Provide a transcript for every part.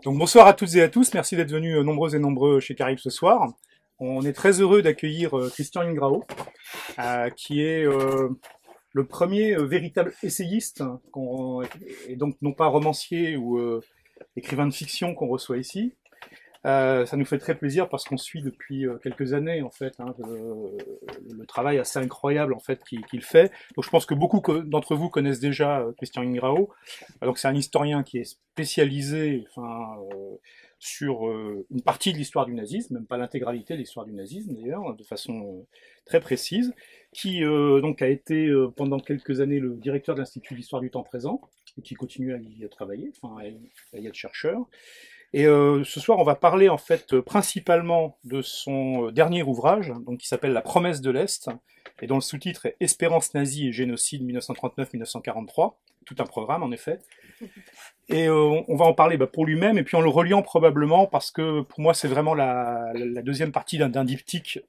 Donc bonsoir à toutes et à tous, merci d'être venus nombreux et nombreux chez Caribe ce soir. On est très heureux d'accueillir Christian Ingrao, qui est le premier véritable essayiste, et donc non pas romancier ou écrivain de fiction qu'on reçoit ici. Ça nous fait très plaisir parce qu'on suit depuis quelques années en fait le travail assez incroyable en fait qu'il fait. Donc je pense que beaucoup d'entre vous connaissent déjà Christian Ingrao. Donc c'est un historien qui est spécialisé sur une partie de l'histoire du nazisme, même pas l'intégralité de l'histoire du nazisme d'ailleurs, de façon très précise, qui donc a été pendant quelques années le directeur de l'Institut d'histoire du temps présent et qui continue à y travailler, à y être chercheur. Et ce soir, on va parler en fait principalement de son dernier ouvrage, donc qui s'appelle La promesse de l'Est, et dont le sous-titre est Espérance nazie et génocide 1939-1943, tout un programme en effet. Et on va en parler pour lui-même, et puis en le reliant probablement, parce que pour moi c'est vraiment la deuxième partie d'un diptyque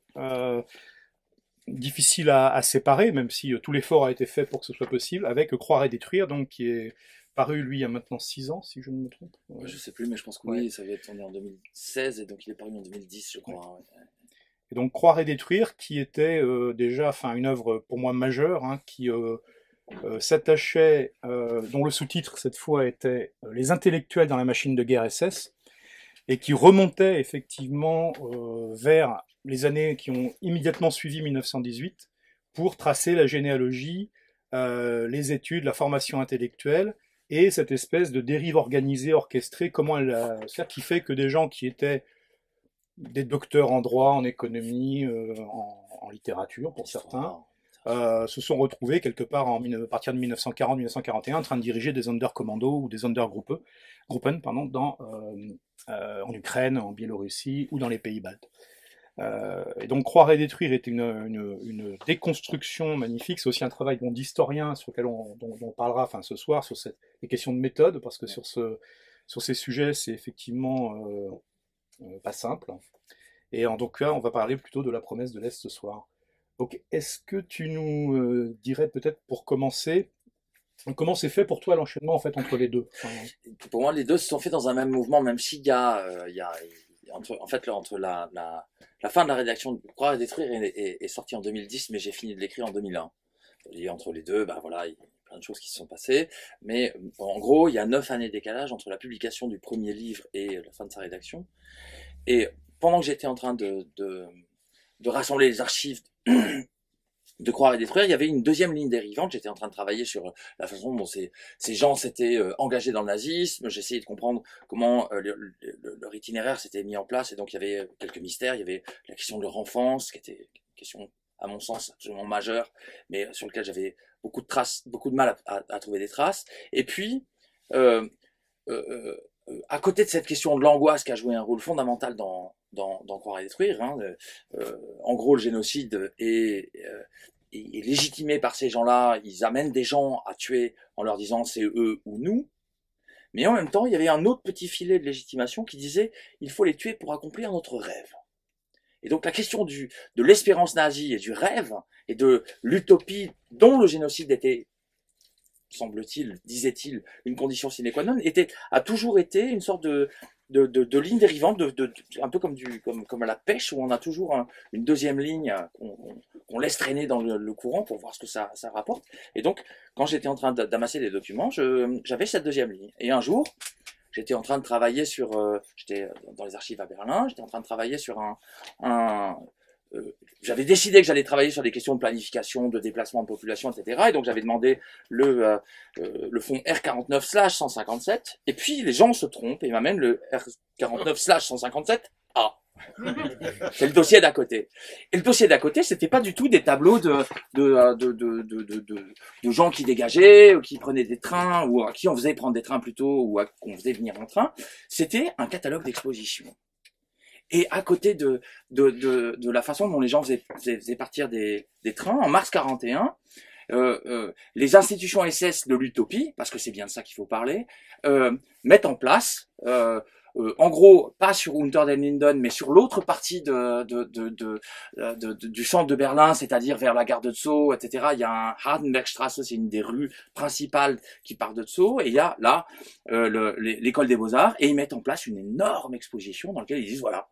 difficile à séparer, même si tout l'effort a été fait pour que ce soit possible, avec Croire et détruire, donc qui est paru, lui, il y a maintenant 6 ans, si je ne me trompe. Ouais. Je sais plus, mais je pense que oui, ça vient être tourné en 2016, et donc il est paru en 2010, je crois. Ouais. Et donc, Croire et détruire, qui était déjà une œuvre pour moi majeure, qui s'attachait, dont le sous-titre, cette fois, était Les intellectuels dans la machine de guerre SS, et qui remontait effectivement vers les années qui ont immédiatement suivi 1918, pour tracer la généalogie, les études, la formation intellectuelle, et cette espèce de dérive organisée, orchestrée, comment elle a, qui fait que des gens qui étaient des docteurs en droit, en économie, en littérature pour certains, se sont retrouvés quelque part à partir de 1940-1941 en train de diriger des Sonderkommando ou des Sondergruppen en Ukraine, en Biélorussie ou dans les pays baltes. Et donc Croire et détruire était une déconstruction magnifique. C'est aussi un travail d'historien sur lequel dont on parlera ce soir sur les questions de méthode, parce que sur ces sujets c'est effectivement pas simple. Et en tout cas on va parler plutôt de la promesse de l'Est ce soir. Donc est-ce que tu nous dirais peut-être pour commencer comment c'est fait pour toi l'enchaînement en fait entre les deux? Pour moi les deux se sont faits dans un même mouvement, même s'il y a entre la fin de la rédaction de Croire et détruire est sortie en 2010, mais j'ai fini de l'écrire en 2001. Et entre les deux, voilà, il y a plein de choses qui se sont passées, mais en gros, il y a 9 années de décalage entre la publication du premier livre et la fin de sa rédaction. Et pendant que j'étais en train de rassembler les archives de Croire et détruire, il y avait une deuxième ligne dérivante. J'étais en train de travailler sur la façon dont ces gens s'étaient engagés dans le nazisme. J'essayais de comprendre comment leur itinéraire s'était mis en place, et donc il y avait quelques mystères. Il y avait la question de leur enfance, qui était une question à mon sens absolument majeure, mais sur lequel j'avais beaucoup de mal à trouver des traces. Et puis à côté de cette question de l'angoisse qui a joué un rôle fondamental dans Croire et détruire, en gros le génocide est légitimé par ces gens-là. Ils amènent des gens à tuer en leur disant c'est eux ou nous, mais en même temps il y avait un autre petit filet de légitimation qui disait il faut les tuer pour accomplir notre rêve. Et donc la question de l'espérance nazie et du rêve et de l'utopie dont le génocide était, semble-t-il, disait-il, une condition sine qua non, a toujours été une sorte de ligne dérivante, un peu comme à la pêche, où on a toujours une deuxième ligne qu'on laisse traîner dans le courant pour voir ce que ça rapporte. Et donc, quand j'étais en train d'amasser les documents, j'avais cette deuxième ligne. Et un jour, j'étais en train de travailler j'étais dans les archives à Berlin, j'étais en train de travailler sur j'avais décidé que j'allais travailler sur des questions de planification, de déplacement de population, etc. Et donc j'avais demandé le fonds R49/157. Et puis les gens se trompent et m'amènent le R49/157A. C'est le dossier d'à côté. Et le dossier d'à côté, c'était pas du tout des tableaux de gens qui dégageaient, ou qui prenaient des trains, ou à qui on faisait prendre des trains plutôt, ou qu'on faisait venir en train. C'était un catalogue d'exposition. Et à côté de la façon dont les gens faisaient partir des trains, en mars 41, les institutions SS de l'utopie, parce que c'est bien de ça qu'il faut parler, mettent en place en gros, pas sur Unter den Linden, mais sur l'autre partie du centre de Berlin, c'est-à-dire vers la gare de Dessau, etc. Il y a un Hardenbergstrasse, c'est une des rues principales qui part de Dessau, et il y a là l'école des Beaux-Arts, et ils mettent en place une énorme exposition dans laquelle ils disent voilà,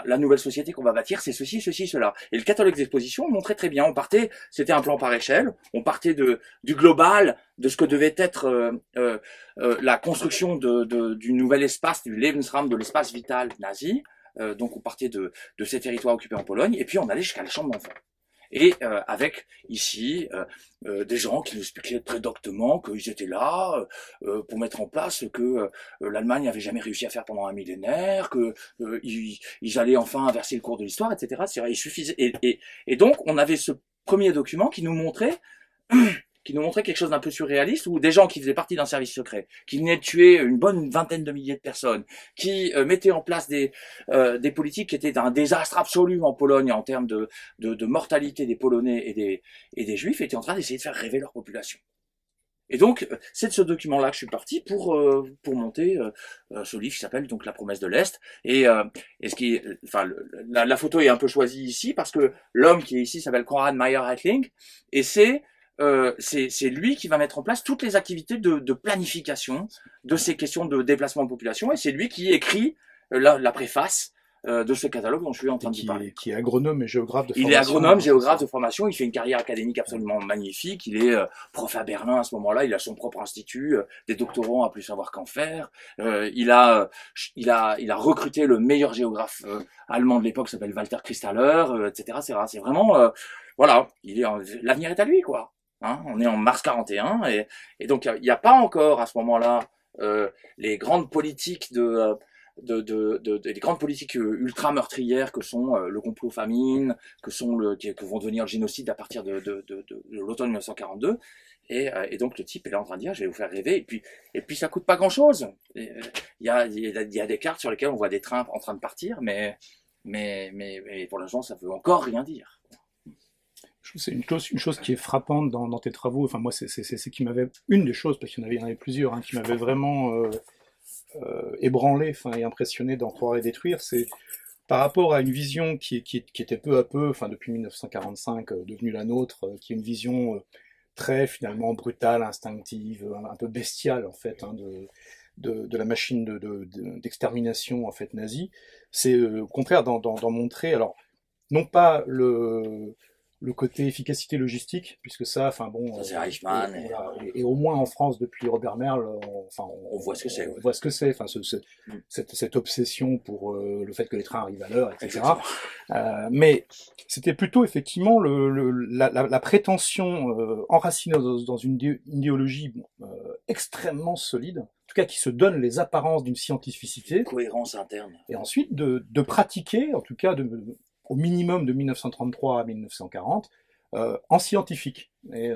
la nouvelle société qu'on va bâtir, c'est ceci, ceci, cela. Et le catalogue d'exposition montrait très bien. On partait, c'était un plan par échelle. On partait du global, de ce que devait être la construction du nouvel espace, du Lebensraum, de l'espace vital nazi. Donc on partait de ces territoires occupés en Pologne, et puis on allait jusqu'à la chambre d'enfants. Et avec ici des gens qui nous expliquaient très doctement qu'ils étaient là pour mettre en place ce que l'Allemagne n'avait jamais réussi à faire pendant un millénaire, que ils allaient enfin inverser le cours de l'histoire, etc. Il suffisait. Et donc on avait ce premier document qui nous montrait quelque chose d'un peu surréaliste, où des gens qui faisaient partie d'un service secret, qui venaient de tuer une bonne vingtaine de milliers de personnes, qui mettaient en place des politiques qui étaient un désastre absolu en Pologne en termes de mortalité des Polonais et des Juifs, étaient en train d'essayer de faire rêver leur population. Et donc, c'est de ce document-là que je suis parti pour monter ce livre qui s'appelle donc La promesse de l'Est. Et ce qui, enfin, la photo est un peu choisie ici parce que l'homme qui est ici s'appelle Konrad Meyer-Heitling, et c'est lui qui va mettre en place toutes les activités de planification de ces questions de déplacement de population, et c'est lui qui écrit la préface de ce catalogue dont je suis en train de parler. Qui est agronome et géographe de formation. Il est agronome, géographe de formation, il fait une carrière académique absolument magnifique, il est prof à Berlin à ce moment-là, il a son propre institut, des doctorants à plus savoir qu'en faire, il a recruté le meilleur géographe allemand de l'époque, s'appelle Walter Christaller, etc. C'est vraiment, voilà, l'avenir est à lui, quoi. Hein, on est en mars 41 et donc il n'y a pas encore à ce moment-là les grandes politiques les grandes politiques ultra meurtrières que sont le complot famine, que vont devenir le génocide à partir de l'automne 1942. Et donc le type est là en train de dire je vais vous faire rêver, et puis ça coûte pas grand chose. Il y a des cartes sur lesquelles on voit des trains en train de partir, mais pour l'instant ça veut encore rien dire. C'est une chose qui est frappante dans tes travaux. Enfin, moi, c'est qui m'avait, une des choses, parce qu'il y en avait plusieurs, hein, qui m'avait vraiment ébranlé, enfin, et impressionné dans Croire et détruire, c'est par rapport à une vision qui était peu à peu, enfin, depuis 1945, devenue la nôtre, qui est une vision très, finalement, brutale, instinctive, un peu bestiale, en fait, hein, de la machine d'extermination, en fait, nazie. C'est au contraire d'en montrer, alors, non pas le côté efficacité logistique, puisque ça, enfin bon, ça c'est Eichmann. Et au moins en France depuis Robert Merle, on voit ce que c'est. On voit ce que c'est, enfin cette obsession pour le fait que les trains arrivent à l'heure, etc. Mais c'était plutôt effectivement la prétention enracinée dans une idéologie extrêmement solide, en tout cas qui se donne les apparences d'une scientificité, cohérence interne, et ensuite de pratiquer, en tout cas au minimum de 1933 à 1940, en scientifique. Et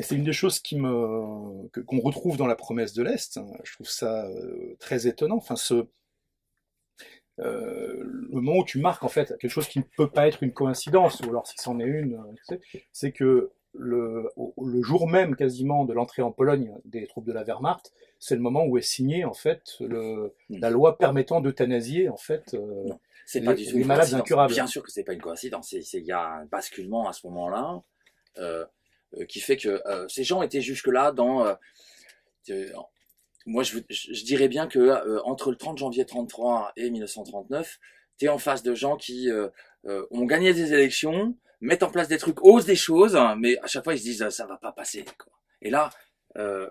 c'est une des choses qu'on retrouve dans La promesse de l'Est. Je trouve ça très étonnant. Enfin, le moment où tu marques en fait quelque chose qui ne peut pas être une coïncidence, ou alors si c'en est une, c'est que le jour même quasiment de l'entrée en Pologne des troupes de la Wehrmacht, c'est le moment où est signée en fait la loi permettant d'euthanasier en fait c'est pas du tout les malades incurables. Bien sûr que c'est pas une coïncidence. Il y a un basculement à ce moment-là qui fait que ces gens étaient jusque-là dans. Moi, je dirais bien que entre le 30 janvier 33 et 1939, t'es en face de gens qui ont gagné des élections, mettent en place des trucs, osent des choses, mais à chaque fois ils se disent ça va pas passer, quoi. Et là, le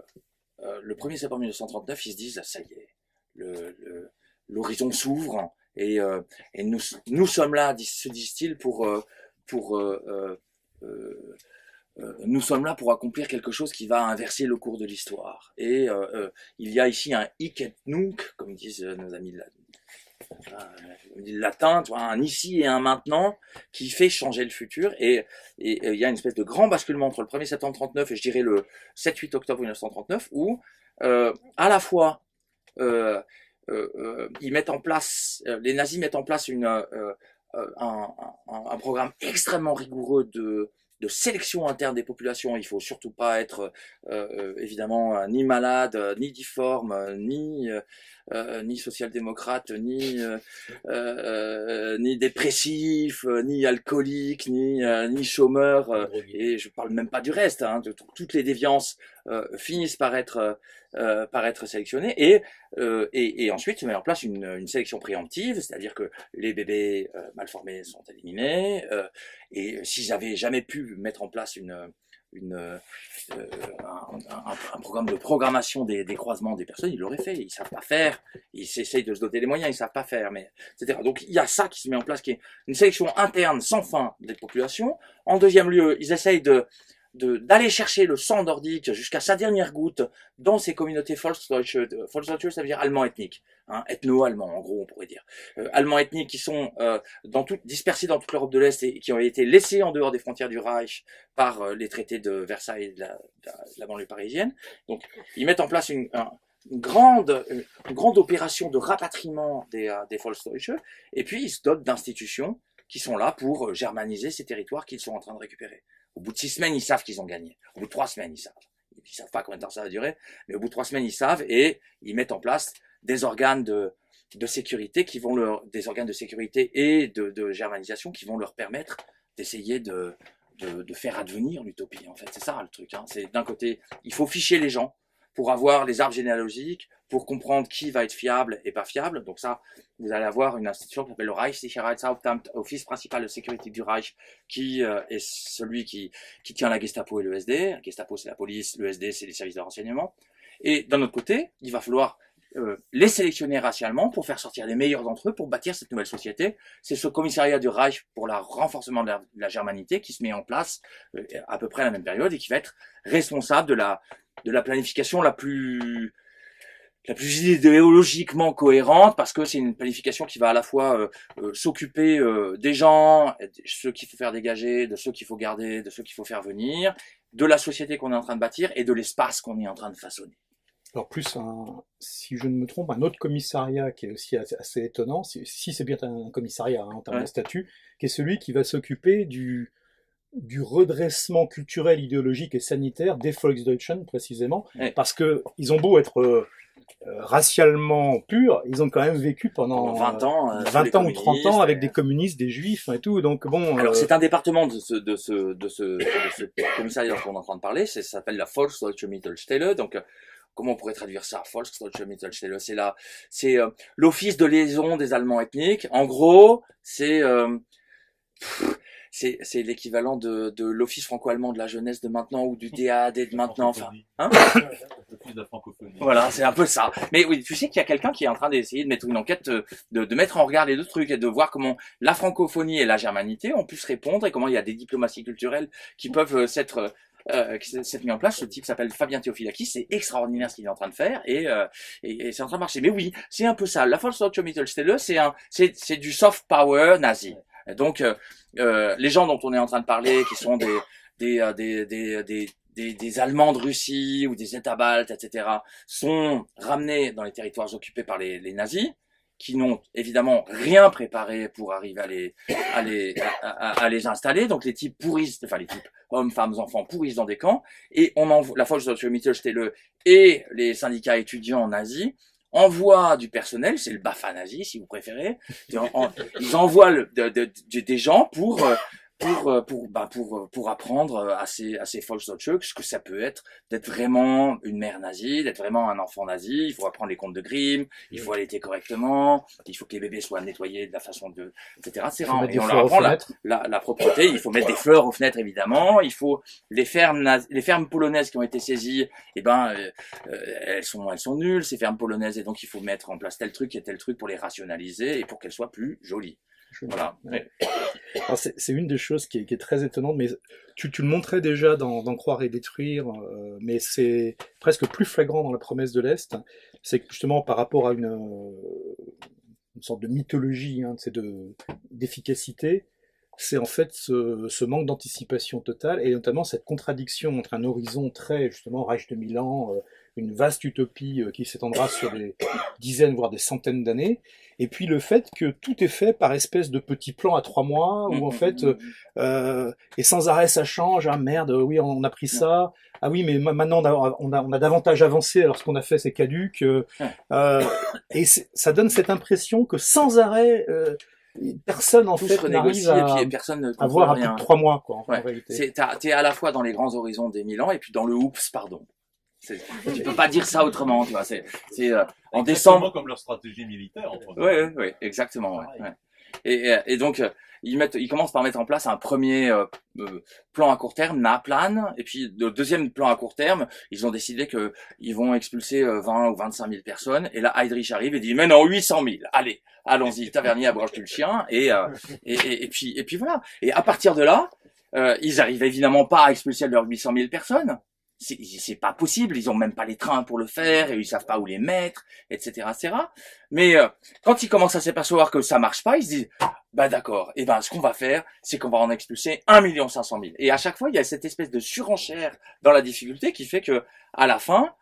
1er septembre 1939, ils se disent ça y est, l'horizon s'ouvre. Et nous sommes là, se disent-ils, nous sommes là pour accomplir quelque chose qui va inverser le cours de l'histoire. Et il y a ici un hic et nunc, comme disent nos amis latins, un ici et un maintenant qui fait changer le futur. Et il y a une espèce de grand basculement entre le 1er septembre 39 et je dirais le 7-8 octobre 1939 où à la fois ils mettent en place, les nazis mettent en place un programme extrêmement rigoureux de sélection interne des populations. Il faut surtout pas être évidemment ni malade, ni difforme, ni social-démocrate, ni dépressif, ni alcoolique, ni chômeur. Et je parle même pas du reste. Hein, toutes les déviances finissent par être sélectionnées. Et ensuite se met en place une sélection préemptive, c'est-à-dire que les bébés mal formés sont éliminés. Et s'ils avaient jamais pu mettre en place un programme de programmation des croisements des personnes, ils l'auraient fait. Ils savent pas faire. Ils essayent de se doter des moyens, ils savent pas faire. Mais etc. Donc il y a ça qui se met en place, qui est une sélection interne sans fin des populations. En deuxième lieu, ils essayent d'aller chercher le sang nordique jusqu'à sa dernière goutte dans ces communautés Volksdeutsche. Volksdeutsche, ça veut dire allemand ethnique, hein, ethno-allemand, en gros, on pourrait dire. Allemands ethniques qui sont dispersés dans toute l'Europe de l'Est et qui ont été laissés en dehors des frontières du Reich par les traités de Versailles et de la banlieue parisienne. Donc, ils mettent en place une grande opération de rapatriement des Volksdeutsche, et puis ils se dotent d'institutions qui sont là pour germaniser ces territoires qu'ils sont en train de récupérer. Au bout de 6 semaines, ils savent qu'ils ont gagné. Au bout de 3 semaines, ils savent. Ils savent pas combien de temps ça va durer, mais au bout de 3 semaines, ils savent et ils mettent en place des organes de sécurité des organes de sécurité et de germanisation qui vont leur permettre d'essayer de faire advenir l'utopie. En fait, c'est ça le truc. Hein. C'est d'un côté, il faut ficher les gens pour avoir les arbres généalogiques, pour comprendre qui va être fiable et pas fiable. Donc ça, vous allez avoir une institution qui s'appelle le Reichssicherheitsamt, office principal de sécurité du Reich, qui est celui qui tient la Gestapo et le SD. La Gestapo, c'est la police, le SD, c'est les services de renseignement. Et d'un autre côté, il va falloir les sélectionner racialement pour faire sortir les meilleurs d'entre eux pour bâtir cette nouvelle société. C'est ce commissariat du Reich pour le renforcement de la germanité qui se met en place à peu près à la même période et qui va être responsable de la planification la plus idéologiquement cohérente, parce que c'est une planification qui va à la fois s'occuper des gens, ceux qu'il faut faire dégager, de ceux qu'il faut garder, de ceux qu'il faut faire venir, de la société qu'on est en train de bâtir et de l'espace qu'on est en train de façonner. Alors plus, si je ne me trompe, un autre commissariat qui est aussi assez étonnant, si c'est bien un commissariat hein, en termes de statut, qui est celui qui va s'occuper du redressement culturel, idéologique et sanitaire des Volksdeutschen, précisément, parce que ils ont beau être racialement purs, ils ont quand même vécu pendant 20 ans, 20 ans ou 30 ans avec des communistes, des juifs et tout, donc bon... Alors c'est un département de ce commissariat dont on est en train de parler, ça s'appelle la Volksdeutsche Mittelstelle, donc comment on pourrait traduire ça? Volksdeutsche Mittelstelle, c'est l'office de liaison des Allemands ethniques. En gros, c'est l'équivalent de l'office franco-allemand de la jeunesse de maintenant ou du DAAD de maintenant. Enfin, hein? L'office de la francophonie. Voilà, c'est un peu ça. Mais oui, tu sais qu'il y a quelqu'un qui est en train d'essayer de mettre une enquête, de mettre en regard les deux trucs et de voir comment la francophonie et la germanité ont pu se répondre et comment il y a des diplomaties culturelles qui peuvent s'être mis en place. Ce type s'appelle Fabien Theophilakis, c'est extraordinaire ce qu'il est en train de faire et c'est en train de marcher. Mais oui, c'est un peu ça. La Volksdeutsche Mittelstelle, c'est du soft power nazi. Donc les gens dont on est en train de parler, qui sont des Allemands de Russie ou des États baltes, etc., sont ramenés dans les territoires occupés par les nazis, qui n'ont évidemment rien préparé pour arriver à les installer. Donc les types pourrissent, enfin les types hommes, femmes, enfants pourrissent dans des camps, et on envoie la Volksdeutsche Mittelstelle et les syndicats étudiants nazis envoient du personnel, c'est le BAFA nazi si vous préférez, ils envoient des gens pour apprendre à ces Volksdeutsche ce que ça peut être d'être vraiment une mère nazie, d'être vraiment un enfant nazi. Il faut apprendre les contes de Grimm, il faut allaiter correctement, il faut que les bébés soient nettoyés de la façon etc. Et on leur apprend la propreté, il faut mettre des fleurs aux fenêtres évidemment, il faut les fermes polonaises qui ont été saisies, elles sont nulles ces fermes polonaises, et donc il faut mettre en place tel truc et tel truc pour les rationaliser et pour qu'elles soient plus jolies. Voilà. Ouais. C'est une des choses qui est très étonnante, mais tu le montrais déjà dans Croire et détruire, mais c'est presque plus flagrant dans La promesse de l'Est, c'est que justement par rapport à une sorte de mythologie hein, d'efficacité, c'est en fait ce manque d'anticipation totale, et notamment cette contradiction entre un horizon très justement Reich de Milan, une vaste utopie qui s'étendra sur des dizaines, voire des centaines d'années. Et puis le fait que tout est fait par espèce de petits plans à 3 mois, où en fait, et sans arrêt ça change. Ah merde, oui, on a pris ça. Ah oui, mais maintenant on a davantage avancé alors ce qu'on a fait c'est caduc. Et ça donne cette impression que sans arrêt, personne en Tout fait se n'arrive renégocie et puis personne ne à voir à contrôle plus rien. de 3 mois, quoi, en Ouais. réalité. T'es à la fois dans les grands horizons des 1000 ans et puis dans le oups, pardon. Tu peux pas dire ça autrement, tu vois. C'est en décembre. Comme leur stratégie militaire. Ouais, exactement. Ouais. Et donc ils commencent par mettre en place un premier plan à court terme, NAPLAN, et puis le deuxième plan à court terme, ils ont décidé que ils vont expulser 20 ou 25 000 personnes. Et là, Heydrich arrive et dit mais non, 800 000. Allez, allons-y, Tavernier abroge-tu le chien. Et puis voilà. Et à partir de là, ils arrivent évidemment pas à expulser leurs 800 000 personnes. C'est pas possible, ils ont même pas les trains pour le faire, et ils savent pas où les mettre, etc., etc. Mais quand ils commencent à s'apercevoir que ça marche pas, ils se disent, bah d'accord, et ben ce qu'on va faire, c'est qu'on va en expulser 1 500 000. Et à chaque fois, il y a cette espèce de surenchère dans la difficulté qui fait que, à la fin,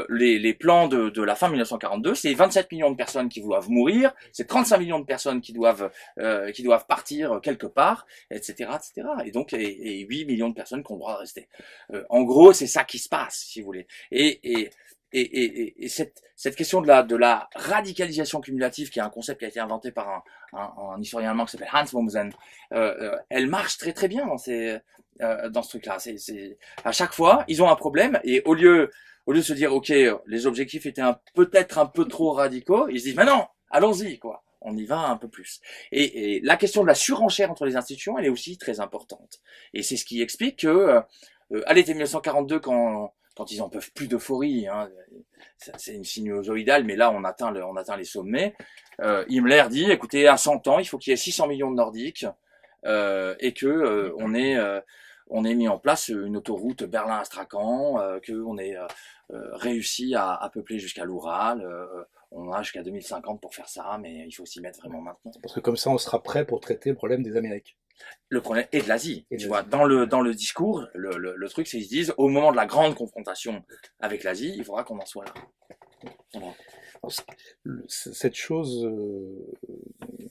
les plans de la fin 1942, c'est 27 millions de personnes qui doivent mourir, c'est 35 millions de personnes qui doivent partir quelque part, etc., etc. Et donc, et 8 millions de personnes qui ont le droit de rester. En gros, c'est ça qui se passe, si vous voulez. Et cette question de la radicalisation cumulative, qui est un concept qui a été inventé par un historien allemand qui s'appelle Hans Mommsen, elle marche très très bien dans ce truc-là. À chaque fois, ils ont un problème, et au lieu de se dire, ok, les objectifs étaient peut-être un peu trop radicaux, ils se disent, mais non, allons-y, quoi. On y va un peu plus. Et la question de la surenchère entre les institutions, elle est aussi très importante. Et c'est ce qui explique que, à l'été 1942, quand ils en peuvent plus d'euphorie, hein, c'est une sinusoïdale, mais là, on atteint les sommets, Himmler dit, écoutez, à 100 ans, il faut qu'il y ait 600 millions de Nordiques, et que, on ait mis en place une autoroute Berlin-Astrakhan, qu'on ait réussi à peupler jusqu'à l'Oural. On a jusqu'à 2050 pour faire ça, mais il faut s'y mettre vraiment maintenant. Parce que comme ça, on sera prêt pour traiter le problème des Amériques. Le problème est de l'Asie. Tu vois, dans le discours, le truc, c'est qu'ils se disent, au moment de la grande confrontation avec l'Asie, il faudra qu'on en soit là. Voilà. Cette chose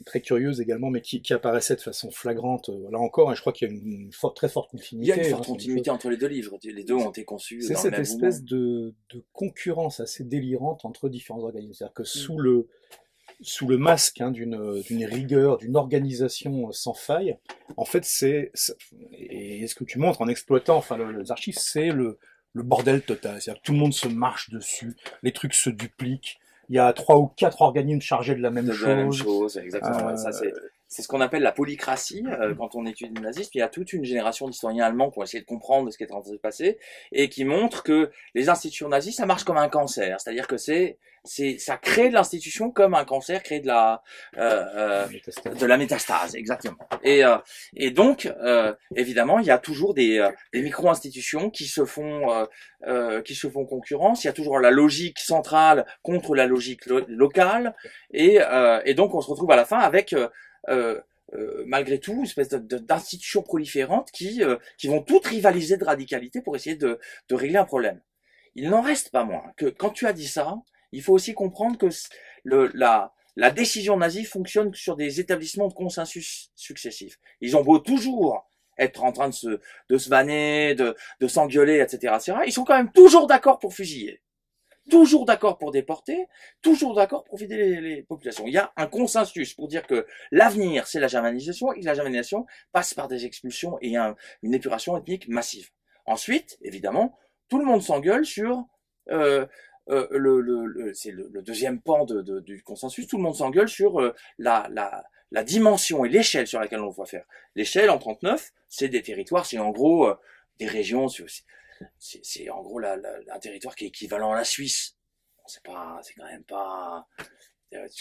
très curieuse également, mais qui apparaissait de façon flagrante, là encore, et je crois qu'il y a une très forte continuité. Il y a une forte continuité entre les deux livres. Les deux ont été conçus dans le même C'est cette espèce de concurrence assez délirante entre différents organismes. C'est-à-dire que sous le masque d'une rigueur, d'une organisation sans faille, en fait, et ce que tu montres en exploitant les archives, c'est le bordel total. C'est-à-dire que tout le monde se marche dessus, les trucs se dupliquent, il y a 3 ou 4 organismes chargés de la même chose. Exactement. Ouais, ça, c'est ce qu'on appelle la polycratie quand on étudie le nazisme. Il y a toute une génération d'historiens allemands qui ont essayé de comprendre ce qui est en train de se passer et qui montrent que les institutions nazies, ça marche comme un cancer. C'est-à-dire que ça crée de l'institution comme un cancer crée de la métastase, exactement. Et donc, évidemment, il y a toujours des micro-institutions qui se font concurrence. Il y a toujours la logique centrale contre la logique locale, et donc on se retrouve à la fin avec malgré tout une espèce d'institutions proliférantes qui vont toutes rivaliser de radicalité pour essayer de régler un problème. Il n'en reste pas moins que quand tu as dit ça, il faut aussi comprendre que la décision nazie fonctionne sur des établissements de consensus successifs. Ils ont beau toujours être en train de se vanner, de s'engueuler, etc., etc., ils sont quand même toujours d'accord pour fusiller. Toujours d'accord pour déporter, toujours d'accord pour vider les populations. Il y a un consensus pour dire que l'avenir, c'est la germanisation, et que la germanisation passe par des expulsions et une épuration ethnique massive. Ensuite, évidemment, tout le monde s'engueule sur c'est le deuxième pan du consensus. Tout le monde s'engueule sur la dimension et l'échelle sur laquelle on doit faire. L'échelle en 39, c'est des territoires, c'est en gros des régions. C'est en gros un territoire qui est équivalent à la Suisse. C'est quand même pas.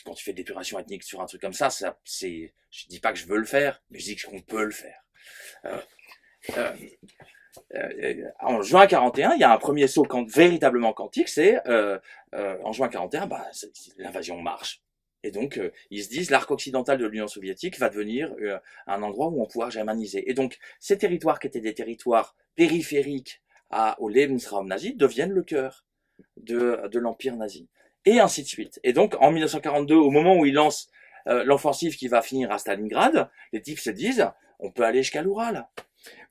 Quand tu fais de l'épuration ethnique sur un truc comme ça, je dis pas que je veux le faire, mais je dis qu'on peut le faire. En juin 41, il y a un premier saut véritablement quantique, c'est en juin 41, l'invasion marche. Et donc, ils se disent, l'arc occidental de l'Union soviétique va devenir un endroit où on pourra germaniser. Et donc, ces territoires qui étaient des territoires périphériques au Lebensraum nazi deviennent le cœur. de l'Empire nazi. Et ainsi de suite. Et donc, en 1942, au moment où ils lancent l'offensive qui va finir à Stalingrad, les types se disent, on peut aller jusqu'à l'Oural.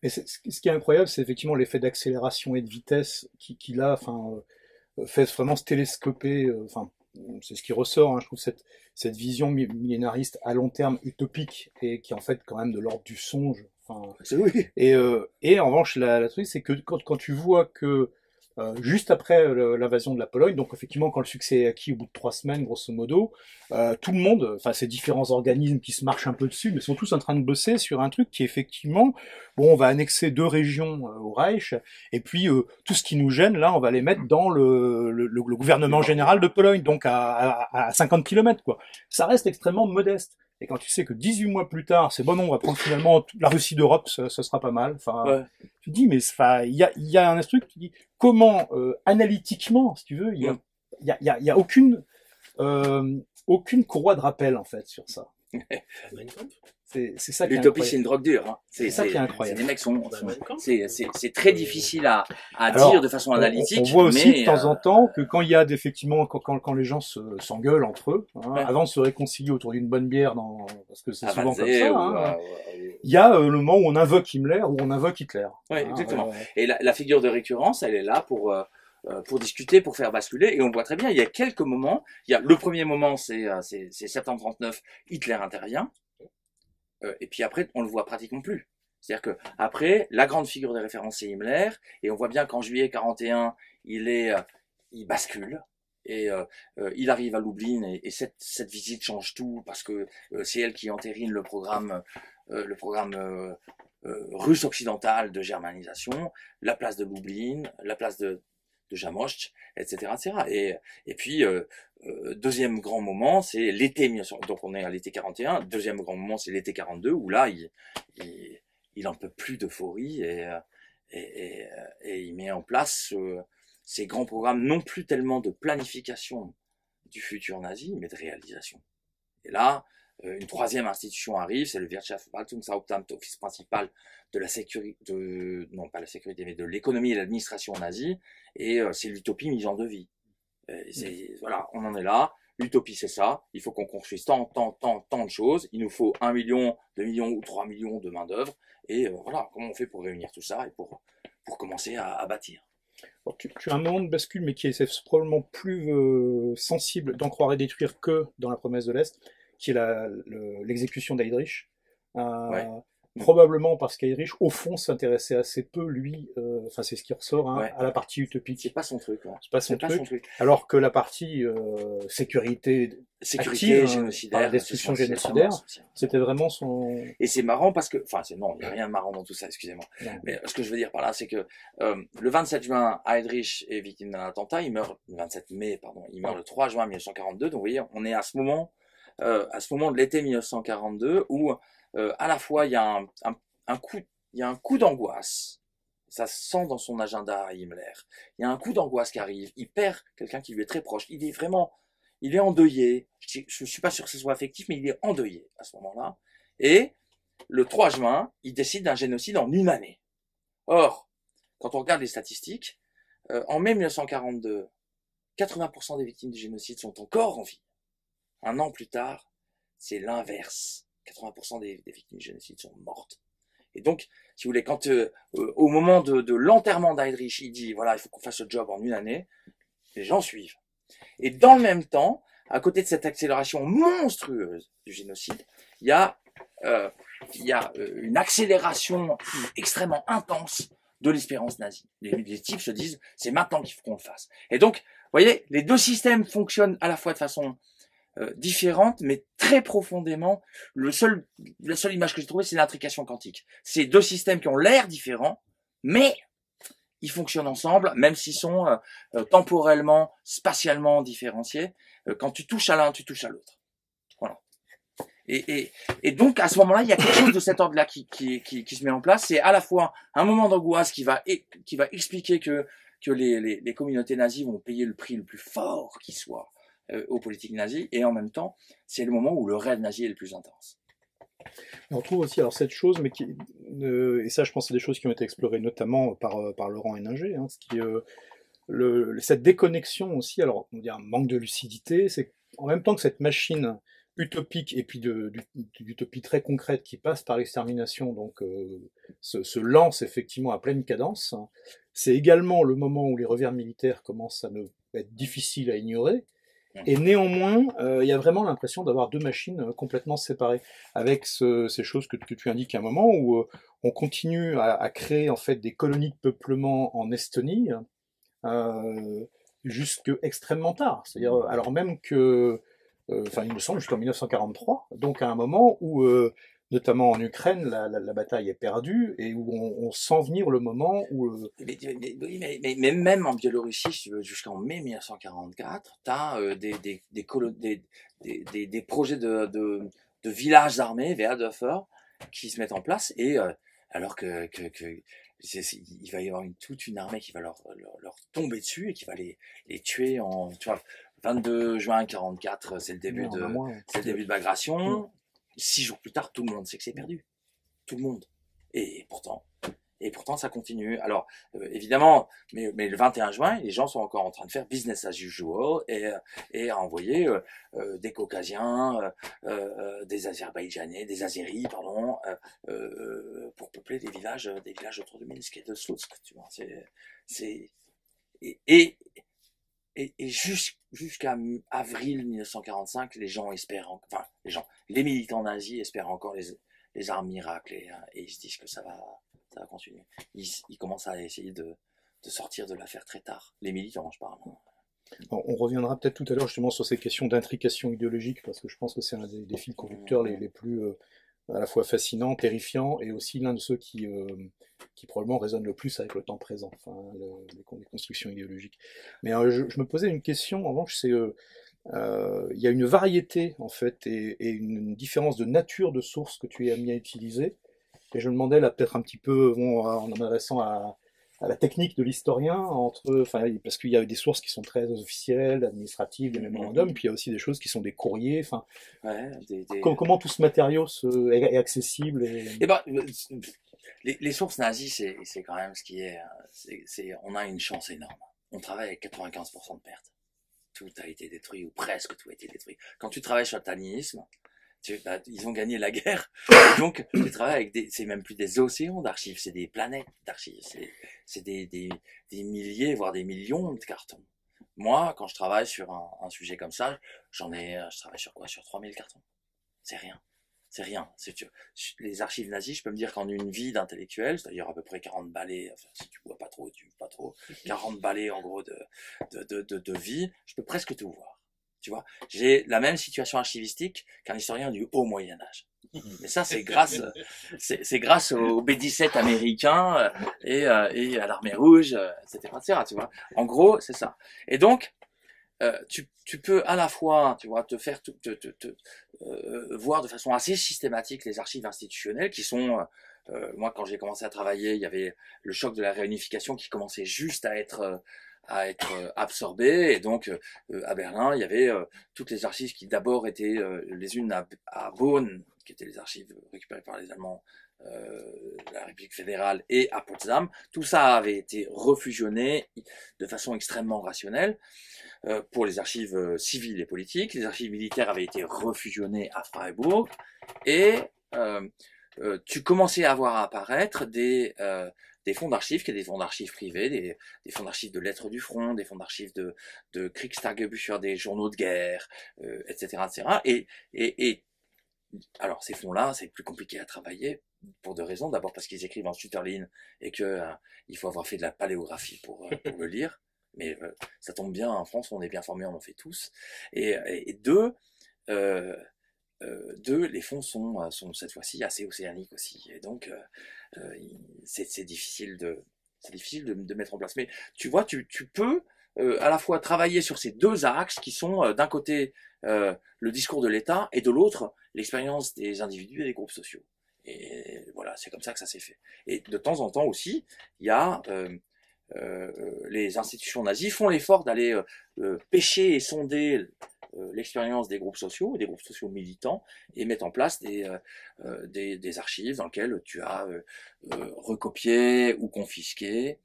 Mais ce qui est incroyable, c'est effectivement l'effet d'accélération et de vitesse qui là, fait vraiment se télescoper. C'est ce qui ressort. Hein, je trouve cette vision millénariste à long terme utopique et qui est en fait quand même de l'ordre du songe. Oui. Et en revanche, la truc, c'est que quand tu vois que juste après l'invasion de la Pologne, donc effectivement quand le succès est acquis au bout de 3 semaines, grosso modo, tout le monde, enfin ces différents organismes qui se marchent un peu dessus, mais sont tous en train de bosser sur un truc qui effectivement, bon, on va annexer 2 régions au Reich, et puis tout ce qui nous gêne, là, on va les mettre dans le gouvernement général de Pologne, donc à 50 km, quoi. Ça reste extrêmement modeste. Et quand tu sais que 18 mois plus tard, c'est bon, non, on va prendre finalement la Russie d'Europe, ça sera pas mal. Ouais. Tu te dis, mais il y a un truc qui dit comment analytiquement, si tu veux, il y a aucune courroie de rappel en fait sur ça. C'est ça qui est L'utopie, incroyable. c'est une drogue dure. Hein. C'est ça qui est incroyable. Les mecs c'est très difficile à Alors, dire de façon analytique. On voit aussi mais, de temps en temps que quand il y a effectivement quand les gens s'engueulent entre eux, hein, Ouais. avant de se réconcilier autour d'une bonne bière, parce que c'est souvent comme ça, hein, ouais. il y a le moment où on invoque Himmler ou on invoque Hitler. Ouais, Hein, exactement. Et la figure de récurrence, elle est là pour discuter, pour faire basculer. Et on voit très bien, il y a quelques moments. Il y a le premier moment, c'est septembre 39, Hitler intervient. Et puis après, on le voit pratiquement plus. C'est-à-dire que après, la grande figure de référence, c'est Himmler. Et on voit bien qu'en juillet 41, il bascule. Et il arrive à Lublin et cette visite change tout parce que c'est elle qui entérine le programme russe occidental de germanisation, la place de Lublin, la place de Zamość, etc., etc. Et puis deuxième grand moment, c'est l'été 1900. Donc on est à l'été 41. Deuxième grand moment, c'est l'été 42 où là il en peut plus d'euphorie et il met en place ces grands programmes non plus tellement de planification du futur nazi, mais de réalisation. Et là, une troisième institution arrive, c'est le Wirtschaftsverwaltungsamt, office principal de la sécurité, non pas la sécurité, mais de l'économie et de l'administration nazie, et c'est l'utopie mise en devis. Voilà, on en est là. L'utopie, c'est ça. Il faut qu'on construise tant de choses. Il nous faut 1 million, 2 millions ou 3 millions de main d'œuvre. Et voilà, comment on fait pour réunir tout ça et pour commencer à bâtir. Alors, tu as un moment de bascule, mais qui est probablement plus sensible d'en croire et détruire que dans la promesse de l'Est, qui est l'exécution d'Heydrich. Ouais. Probablement parce qu'Heydrich, au fond, s'intéressait assez peu, lui, c'est ce qui ressort, hein, Ouais. à la partie utopique. C'est pas son truc. Hein. C'est pas son truc. Alors que la partie sécurité active, génocidaire, destruction génocidaire, c'était vraiment son... Et c'est marrant parce que, non, il n'y a rien de marrant dans tout ça, excusez-moi. Mais ce que je veux dire par là, c'est que le 27 juin, Heydrich est victime d'un attentat, il meurt le 27 mai, pardon, il meurt le 3 juin 1942. Donc vous voyez, on est à ce moment de l'été 1942 où à la fois il y a un coup d'angoisse. Ça se sent dans son agenda à Himmler. Il y a un coup d'angoisse qui arrive. Il perd quelqu'un qui lui est très proche. Il est endeuillé. Je suis pas sûr que ce soit affectif, mais il est endeuillé à ce moment-là. Et le 3 juin, il décide d'un génocide en une année. Or, quand on regarde les statistiques, en mai 1942, 80% des victimes du génocide sont encore en vie. Un an plus tard, c'est l'inverse. 80% des victimes du génocide sont mortes. Et donc, si vous voulez, quand au moment de l'enterrement d'Heydrich, il dit, voilà, il faut qu'on fasse ce job en une année, les gens suivent. Et dans le même temps, à côté de cette accélération monstrueuse du génocide, il y a une accélération extrêmement intense de l'espérance nazie. Les types se disent, c'est maintenant qu'il faut qu'on le fasse. Et donc, vous voyez, les deux systèmes fonctionnent à la fois de façon différentes, mais très profondément. La seule image que j'ai trouvée, c'est l'intrication quantique. C'est deux systèmes qui ont l'air différents, mais ils fonctionnent ensemble, même s'ils sont temporellement, spatialement différenciés. Quand tu touches à l'un, tu touches à l'autre. Voilà. Et donc, à ce moment-là, il y a quelque chose de cet ordre-là qui se met en place. C'est à la fois un moment d'angoisse qui va expliquer que les communautés nazies vont payer le prix le plus fort qui soit aux politiques nazies, et en même temps, c'est le moment où le rêve nazi est le plus intense. Et on trouve aussi alors cette chose, mais et ça je pense c'est des choses qui ont été explorées notamment par Laurent Héninger, hein, ce qui cette déconnexion aussi, alors on dit un manque de lucidité, c'est en même temps que cette machine utopique et puis d'utopie très concrète qui passe par l'extermination, donc se lance effectivement à pleine cadence. C'est également le moment où les revers militaires commencent à ne être difficiles à ignorer. Et néanmoins, il y a vraiment l'impression d'avoir deux machines complètement séparées, avec ces choses que tu indiques à un moment où on continue à créer en fait des colonies de peuplement en Estonie jusque extrêmement tard. C'est-à-dire alors même que enfin il me semble jusqu'en 1943, donc à un moment où, notamment en Ukraine, la bataille est perdue et où on sent venir le moment où... Mais même en Biélorussie, si tu veux, jusqu'en mai 1944, tu as des projets de villages armés, Wehrdörfer, qui se mettent en place, et alors que il va y avoir toute une armée qui va leur tomber dessus et qui va les tuer en... Tu vois, 22 juin 44, c'est le début de l'agression. 6 jours plus tard, tout le monde sait que c'est perdu. Tout le monde. Et pourtant, ça continue. Alors, évidemment, mais le 21 juin, les gens sont encore en train de faire business as usual et à envoyer des Caucasiens, des Azerbaïdjanais, des Azéris, pardon, pour peupler des villages autour de Minsk et de Slutsk. Tu vois, et jusqu'à avril 1945, les gens espèrent, enfin, les militants nazis espèrent encore les armes miracles et ils se disent que ça va continuer. Ils commencent à essayer de sortir de l'affaire très tard. Les militants, je parle. On reviendra peut-être tout à l'heure justement sur ces questions d'intrication idéologique, parce que je pense que c'est un des fils conducteurs les plus à la fois fascinants, terrifiants, et aussi l'un de ceux qui probablement résonne le plus avec le temps présent, enfin, les constructions idéologiques. Mais je me posais une question, en revanche, c'est il y a une variété en fait et une différence de nature de sources que tu es amené à utiliser. Et je me demandais là peut-être un petit peu, bon, en adressant à la technique de l'historien, enfin, parce qu'il y a des sources qui sont très officielles, administratives, des mémorandums, puis il y a aussi des choses qui sont des courriers. Enfin, comment tout ce matériau est accessible Eh ben, les sources nazies, c'est quand même ce qui est, on a une chance énorme. On travaille avec 95% de pertes. Tout a été détruit, ou presque tout a été détruit. Quand tu travailles sur le stalinisme, ils ont gagné la guerre. Donc, tu travailles avec c'est même plus des océans d'archives, c'est des planètes d'archives. C'est des milliers, voire des millions de cartons. Moi, quand je travaille sur un sujet comme ça, je travaille sur quoi? Sur 3000 cartons. C'est rien. C'est rien. Les archives nazies, je peux me dire qu'en une vie d'intellectuel, c'est-à-dire à peu près 40 balais, enfin, si tu bois pas trop, tu bois pas trop, 40 balais en gros de vie, je peux presque tout voir. Tu vois, j'ai la même situation archivistique qu'un historien du haut Moyen-Âge. Mais ça, c'est grâce au B-17 américain et à l'armée rouge, etc., tu vois. En gros, c'est ça. Et donc, tu peux à la fois, tu vois, te faire voir de façon assez systématique les archives institutionnelles qui sont, moi quand j'ai commencé à travailler, il y avait le choc de la réunification qui commençait juste à être absorbé, et donc à Berlin il y avait toutes les archives qui d'abord étaient les unes à Bonn, qui étaient les archives récupérées par les Allemands de la République fédérale, et à Potsdam. Tout ça avait été refusionné de façon extrêmement rationnelle pour les archives civiles et politiques. Les archives militaires avaient été refusionnées à Freiburg, et tu commençais à voir apparaître des fonds d'archives, qui étaient des fonds d'archives privés, des fonds d'archives de lettres du front, des fonds d'archives de Kriegstagebücher, des journaux de guerre, etc., etc. Et alors ces fonds-là, c'est plus compliqué à travailler pour deux raisons. D'abord parce qu'ils écrivent en Schutterlin et que il faut avoir fait de la paléographie pour le lire. Mais ça tombe bien, en France, on est bien formés, on en fait tous. Et deux, les fonds sont cette fois-ci assez océaniques aussi. Et donc, c'est difficile de mettre en place. Mais tu vois, tu peux à la fois travailler sur ces deux axes qui sont d'un côté le discours de l'État et de l'autre l'expérience des individus et des groupes sociaux. Et voilà, c'est comme ça que ça s'est fait. Et de temps en temps aussi, il y a les institutions nazies font l'effort d'aller pêcher et sonder l'expérience des groupes sociaux militants, et mettre en place des archives dans lesquelles tu as recopié ou confisqué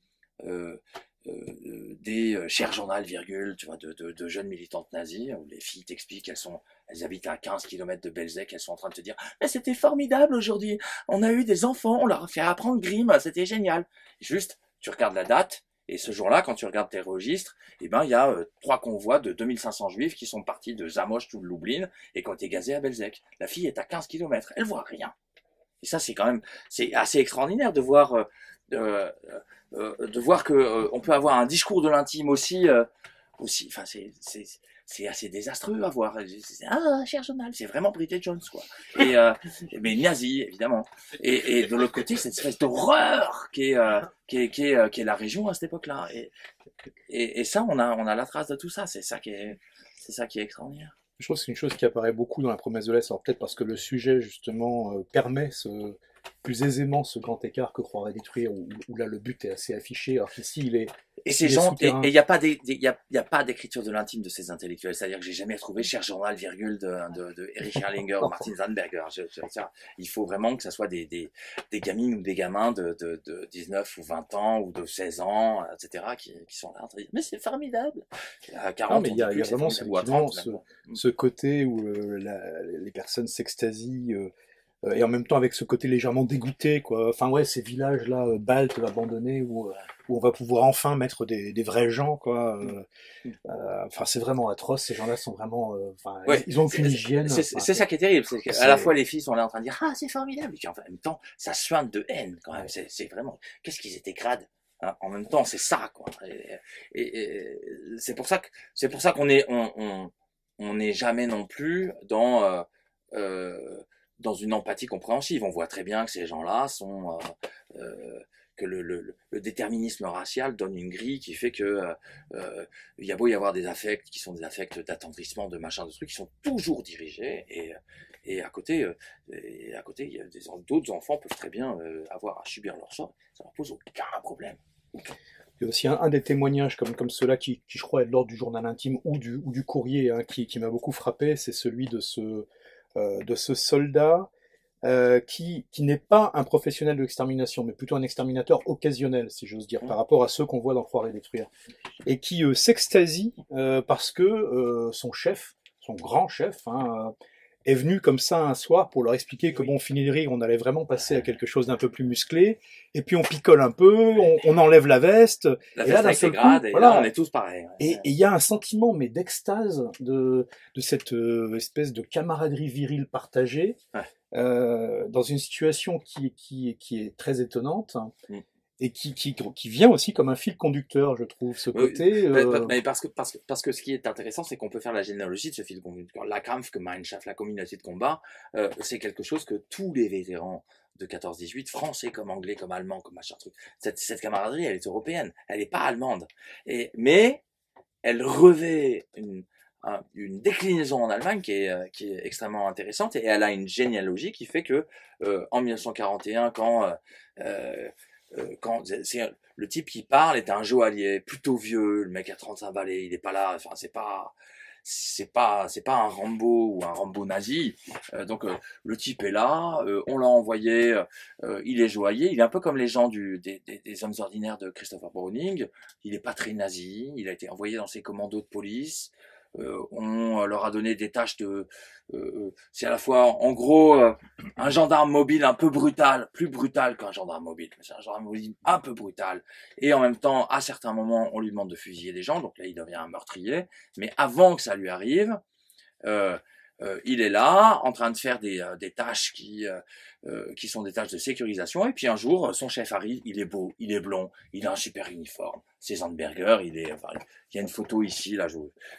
des chers journal, virgule, tu vois, de jeunes militantes nazies, où les filles t'expliquent elles habitent à 15 km de Belzec, elles sont en train de te dire, mais c'était formidable aujourd'hui, on a eu des enfants, on leur a fait apprendre Grimm, c'était génial. Juste, tu regardes la date, et ce jour-là, quand tu regardes tes registres, il y a 3 convois de 2500 juifs qui sont partis de Zamość ou de Lublin et qui ont été gazés à Belzec. La fille est à 15 km, elle voit rien. Et ça, c'est assez extraordinaire de voir que on peut avoir un discours de l'intime aussi, enfin c'est assez désastreux à voir. Ah, cher journal, c'est vraiment Bridget Jones, quoi. Mais nazi, évidemment. Et de l'autre côté, cette espèce d'horreur qui est la région à cette époque-là. Et ça, on a la trace de tout ça. C'est ça qui est extraordinaire. Je trouve que c'est une chose qui apparaît beaucoup dans La Promesse de l'Est, alors peut-être parce que le sujet, justement, permet plus aisément ce grand écart que Croire et détruire, où là le but est assez affiché, alors qu'ici il est... Et ces gens, et il n'y a pas d'écriture de l'intime de ces intellectuels. C'est-à-dire que j'ai jamais trouvé cher journal, virgule, de Erich Erlinger ou Martin Sandberger. Il faut vraiment que ça soit des gamines ou des gamins de 19 ou 20 ans ou de 16 ans, etc., qui sont là en train de dire, mais c'est formidable. À 40, non, mais il y a vraiment ce côté où les personnes s'extasient, et en même temps avec ce côté légèrement dégoûté, quoi. Enfin ouais, ces villages là, baltes, abandonnés, où on va pouvoir enfin mettre des vrais gens, quoi. Enfin c'est vraiment atroce. Ces gens-là sont vraiment, ils ont aucune hygiène. C'est ça qui est terrible, c'est qu'à la fois les filles sont là en train de dire ah c'est formidable, et puis en même temps ça suinte de haine quand même. C'est vraiment, qu'est-ce qu'ils étaient crades. Hein, en même temps c'est ça, quoi. Et c'est pour ça qu'on n'est jamais non plus dans une empathie compréhensive. On voit très bien que ces gens-là sont que le déterminisme racial donne une grille qui fait que il y a beau y avoir des affects qui sont des affects d'attendrissement, de machin, de trucs qui sont toujours dirigés, et à côté il y a d'autres enfants peuvent très bien avoir à subir leur sort. Ça leur pose aucun problème. Aucun. Il y a aussi un des témoignages comme ceux-là qui je crois est de l'ordre du journal intime ou du courrier, hein, qui m'a beaucoup frappé, c'est celui de ce soldat qui n'est pas un professionnel de l'extermination, mais plutôt un exterminateur occasionnel, si j'ose dire, par rapport à ceux qu'on voit dans Croire et détruire, et qui s'extasie parce que son grand chef, hein, est venu comme ça un soir pour leur expliquer que bon, fini de rire, on allait vraiment passer à quelque chose d'un peu plus musclé, et puis on picole un peu, on enlève la veste, la et là d'un seul coup, et voilà, là on est tous pareils. et il y a un sentiment mais d'extase de cette espèce de camaraderie virile partagée, dans une situation qui est très étonnante. Et qui vient aussi comme un fil conducteur, je trouve, ce côté. Mais parce que ce qui est intéressant, c'est qu'on peut faire la généalogie de ce fil conducteur. La Kampfgemeinschaft, la communauté de combat, c'est quelque chose que tous les vétérans de 14-18, français comme anglais, comme allemands, comme machin truc, cette camaraderie, elle est européenne, elle n'est pas allemande. Mais elle revêt une déclinaison en Allemagne qui est extrêmement intéressante, et elle a une généalogie qui fait que en 1941, quand c'est le type qui parle est un joaillier plutôt vieux, le mec a 35 balais, il est pas là, enfin c'est pas un Rambo ou un Rambo nazi, donc le type est là, on l'a envoyé, il est joaillier, il est un peu comme les gens des hommes ordinaires de Christopher Browning, il est pas très nazi, il a été envoyé dans ses commandos de police, on leur a donné des tâches c'est à la fois en gros un gendarme mobile un peu brutal, plus brutal qu'un gendarme mobile, c'est un gendarme mobile un peu brutal, et en même temps à certains moments on lui demande de fusiller des gens, donc là il devient un meurtrier, mais avant que ça lui arrive il est là en train de faire des tâches qui sont des tâches de sécurisation, et puis un jour son chef arrive, il est beau, il est blond, il a un super uniforme, c'est Sandberger, il y a une photo ici là,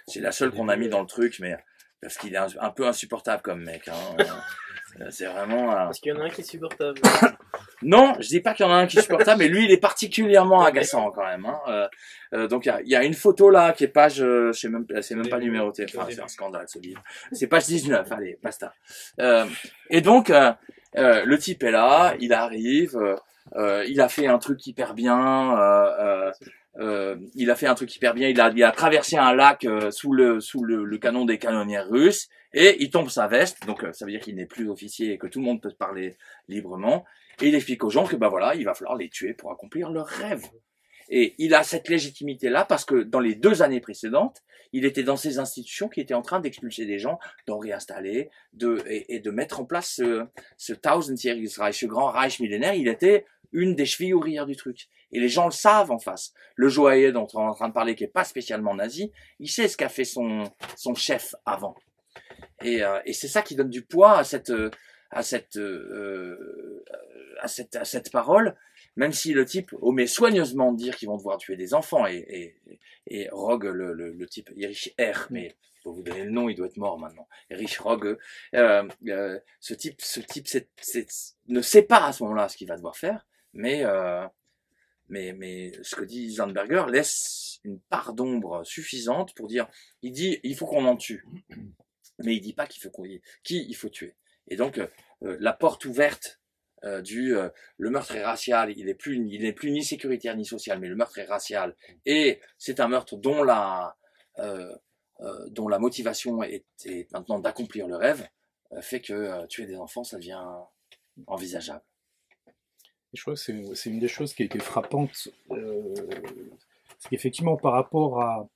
c'est la seule qu'on a mis dans le truc, mais parce qu'il est un peu insupportable comme mec, hein. C'est vraiment parce qu'il y en a un qui est supportable. Non, je dis pas qu'il y en a un qui est supportable, mais lui il est particulièrement agaçant quand même, hein. Donc il y a une photo là qui est page, c'est même pas numéroté, enfin c'est un scandale ce livre. C'est page 19, allez, basta. Et donc le type est là, il arrive, il a fait un truc hyper bien, il a traversé un lac sous le canon des canonnières russes, et il tombe sa veste, donc ça veut dire qu'il n'est plus officier et que tout le monde peut parler librement, et il explique aux gens que bah voilà, il va falloir les tuer pour accomplir leur rêve. Et il a cette légitimité-là parce que dans les 2 années précédentes, il était dans ces institutions qui étaient en train d'expulser des gens, d'en réinstaller, et de mettre en place ce Tausendjähriges Reich, ce grand Reich millénaire. Il était une des chevilles ouvrières du truc. Et les gens le savent en face. Le Joaillier dont on est en train de parler, qui est pas spécialement nazi, il sait ce qu'a fait son chef avant. Et c'est ça qui donne du poids à cette parole, même si le type omet soigneusement de dire qu'ils vont devoir tuer des enfants, et Rogue, le type Erich R, mais pour vous donner le nom, il doit être mort maintenant. Erich Rogue, ce type ne sait pas à ce moment-là ce qu'il va devoir faire, mais ce que dit Zandberger laisse une part d'ombre suffisante pour dire, il dit, il faut qu'on en tue. Mais il dit pas qu'il faut qui il faut tuer. Et donc, la porte ouverte le meurtre est racial, il n'est plus ni sécuritaire ni social, mais le meurtre est racial, et c'est un meurtre dont la motivation est maintenant d'accomplir le rêve, fait que tuer des enfants, ça devient envisageable. Et je crois que c'est une des choses qui a été frappante, c'est qu'effectivement par rapport à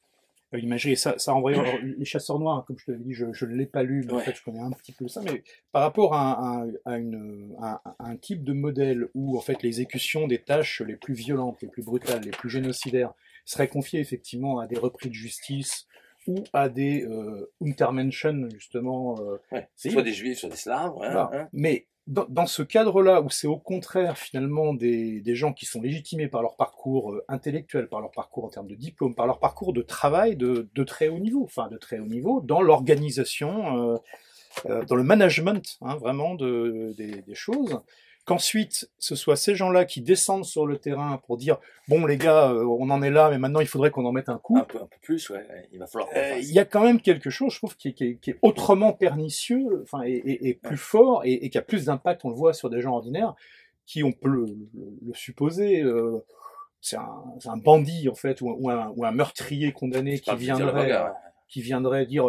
l'imagerie, et ça renvoie les chasseurs noirs, hein, comme je te l'avais dit, je ne l'ai pas lu, mais en fait je connais un petit peu ça, mais par rapport à un type de modèle où en fait l'exécution des tâches les plus violentes, les plus brutales, les plus génocidaires serait confiée effectivement à des repris de justice ou à des Untermenschen, justement. Soit des juifs, soit des slaves. Voilà. Hein. Mais dans ce cadre-là, où c'est au contraire finalement des gens qui sont légitimés par leur parcours intellectuel, par leur parcours en termes de diplôme, par leur parcours de travail de très haut niveau, dans l'organisation, dans le management, hein, vraiment des choses, qu'ensuite ce soit ces gens-là qui descendent sur le terrain pour dire bon les gars, on en est là, mais maintenant il faudrait qu'on en mette un coup. Un peu plus, ouais. Il va falloir. Il y a quand même quelque chose, je trouve, qui est autrement pernicieux, enfin, et plus fort, et qui a plus d'impact. On le voit sur des gens ordinaires, qui on peut le supposer. C'est un bandit en fait, ou un meurtrier condamné qui viendrait dire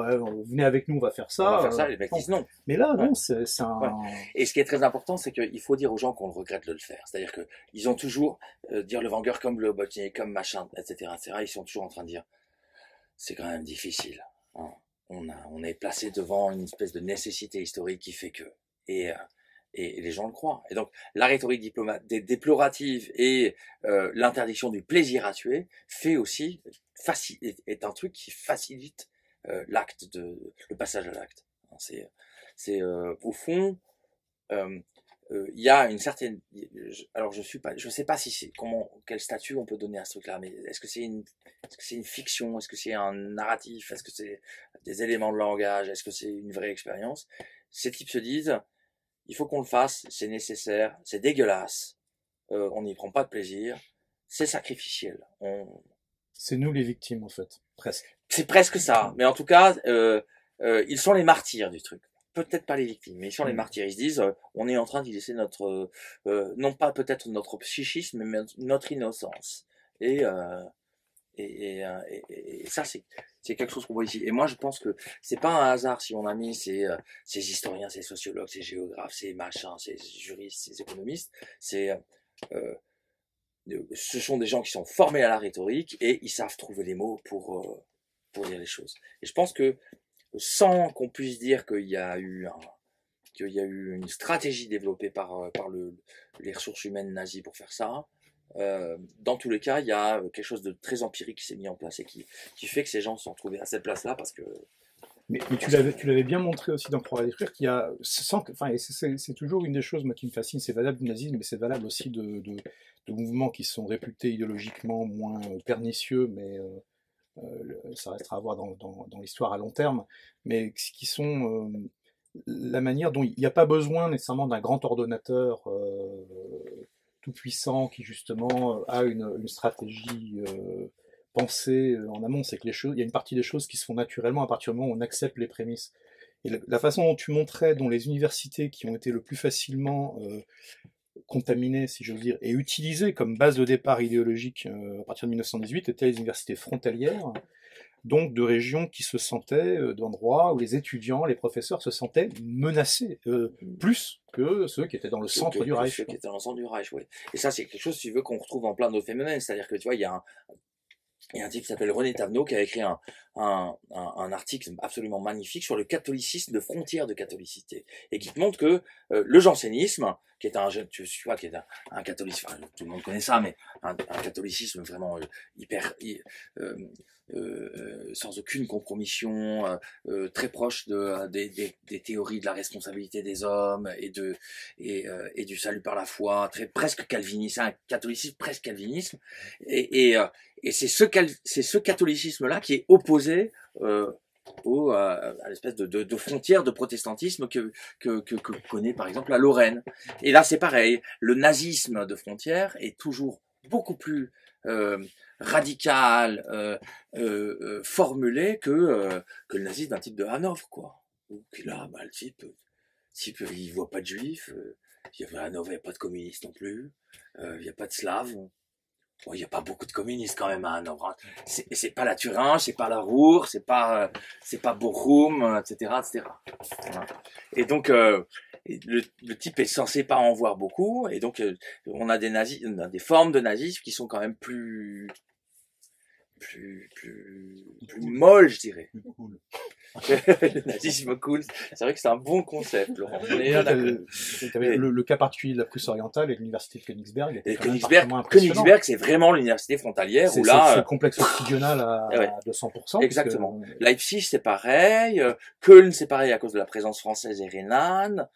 venez avec nous, on va faire ça. On va faire ça, les mecs disent non. Mais là, non, c'est un. Ouais. Et ce qui est très important, c'est qu'il faut dire aux gens qu'on le regrette de le faire. C'est-à-dire que ils ont toujours dire le Wenger comme le Botnier, comme machin, etc., etc. Ils sont toujours en train de dire c'est quand même difficile. Hein. On est placé devant une espèce de nécessité historique qui fait que et les gens le croient. Et donc la rhétorique déplorative et l'interdiction du plaisir à tuer fait aussi est un truc qui facilite le passage à l'acte. C'est au fond il y a une certaine, alors je sais pas si c'est quel statut on peut donner à ce truc-là, mais est-ce que c'est une fiction, est-ce que c'est un narratif, est-ce que c'est des éléments de langage, est-ce que c'est une vraie expérience? Ces types se disent, il faut qu'on le fasse, c'est nécessaire, c'est dégueulasse, on n'y prend pas de plaisir, c'est sacrificiel. C'est nous les victimes en fait, presque. C'est presque ça, mais en tout cas, ils sont les martyrs du truc. Peut-être pas les victimes, mais ils sont les martyrs. Ils se disent, on est en train d'y laisser notre, non pas peut-être notre psychisme, mais notre innocence. Et ça, c'est quelque chose qu'on voit ici. Et moi, je pense que c'est pas un hasard si on a mis ces historiens, ces sociologues, ces géographes, ces machins, ces juristes, ces économistes. Ce sont des gens qui sont formés à la rhétorique et ils savent trouver les mots pour dire les choses. Et je pense que sans qu'on puisse dire qu'il y a eu une stratégie développée par les ressources humaines nazies pour faire ça, dans tous les cas, il y a quelque chose de très empirique qui s'est mis en place et qui fait que ces gens se sont trouvés à cette place-là parce que. Mais tu l'avais bien montré aussi dans Croire et détruire qu'il y a, c'est toujours une des choses moi qui me fascine, c'est valable du nazisme, mais c'est valable aussi de mouvements qui sont réputés idéologiquement moins pernicieux, mais ça restera à voir dans l'histoire à long terme, mais qui sont la manière dont il n'y a pas besoin nécessairement d'un grand ordonnateur tout puissant qui justement a une stratégie pensée en amont. C'est que il y a une partie des choses qui se font naturellement à partir du moment où on accepte les prémices. Et la façon dont tu montrais, dont les universités qui ont été le plus facilement contaminées, si j'ose dire, et utilisées comme base de départ idéologique à partir de 1918 étaient les universités frontalières, donc de régions qui se sentaient, d'endroits où les étudiants, les professeurs se sentaient menacés, plus que ceux qui étaient dans le centre du Reich. Ceux qui étaient dans le centre du Reich, oui. Et ça, c'est quelque chose, si tu veux, qu'on retrouve dans plein d'autres phénomènes. C'est-à-dire que, tu vois, il y a un type qui s'appelle René Tavenot qui a écrit un article absolument magnifique sur le catholicisme, de frontières de catholicité, et qui te montre que le jansénisme, qui est tu vois, qui est un catholicisme, enfin, tout le monde connaît ça, mais un catholicisme vraiment sans aucune compromission, très proche des théories de la responsabilité des hommes et du salut par la foi, presque calviniste, un catholicisme presque calvinisme, et c'est ce catholicisme-là qui est opposé à l'espèce de frontière de protestantisme que connaît par exemple la Lorraine. Et là, c'est pareil. Le nazisme de frontière est toujours beaucoup plus radical, formulé que le nazisme d'un type de Hanovre, quoi. Puis là, le type, il voit pas de juifs. À Hanovre, il n'y a pas de communistes non plus. Il n'y a pas de slaves. Bon, il n'y a pas beaucoup de communistes quand même à Hanovre. C'est pas la Thuringe, c'est pas la Ruhr, c'est pas Bochum, etc., etc. Voilà. Et donc le type est censé pas en voir beaucoup, et donc on a des formes de nazisme qui sont quand même plus molles, je dirais. Plus cool. Le nazisme cool, c'est vrai que c'est un bon concept, Laurent. Le cas particulier de la Prusse orientale et l'université de Königsberg. Et Königsberg, c'est vraiment l'université frontalière où là, c'est le complexe occisional à 200%. Exactement. Leipzig, c'est pareil. Köln, c'est pareil à cause de la présence française et rhénane.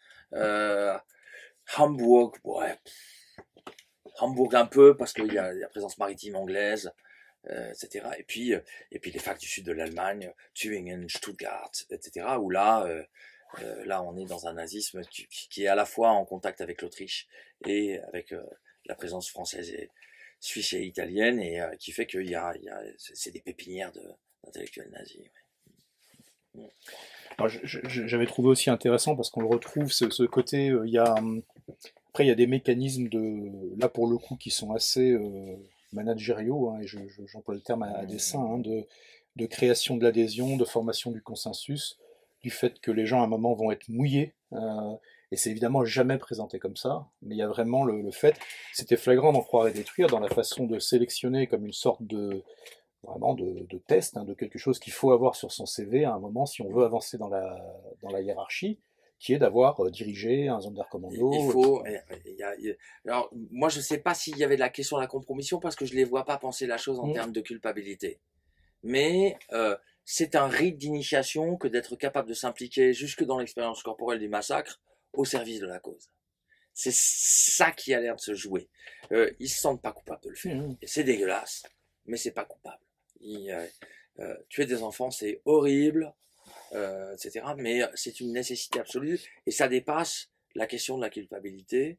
Hambourg, ouais. Hambourg un peu parce qu'il y a la présence maritime anglaise. Etc. Et puis les facs du sud de l'Allemagne, Tübingen, Stuttgart, etc. Où là on est dans un nazisme qui est à la fois en contact avec l'Autriche et avec la présence française et suisse et italienne, et qui fait que c'est des pépinières d'intellectuels nazis. Ouais. Alors, j'avais trouvé aussi intéressant parce qu'on le retrouve ce côté. Après il y a des mécanismes là pour le coup qui sont assez managériaux, hein, et j'emploie le terme à dessein, hein, de création de l'adhésion, de formation du consensus, du fait que les gens à un moment vont être mouillés, et c'est évidemment jamais présenté comme ça, mais il y a vraiment le fait, c'était flagrant d'en croire et détruire, dans la façon de sélectionner comme une sorte vraiment de test, hein, de quelque chose qu'il faut avoir sur son CV à un moment si on veut avancer dans la hiérarchie, qui est d'avoir dirigé un Sonderkommando. Il faut. Alors, moi, je ne sais pas s'il y avait de la question de la compromission parce que je ne les vois pas penser la chose en termes de culpabilité. Mais c'est un rite d'initiation que d'être capable de s'impliquer jusque dans l'expérience corporelle du massacre au service de la cause. C'est ça qui a l'air de se jouer. Ils se sentent pas coupables de le faire. Et c'est dégueulasse, mais c'est pas coupable. Tuer des enfants, c'est horrible. Etc. Mais c'est une nécessité absolue et ça dépasse la question de la culpabilité.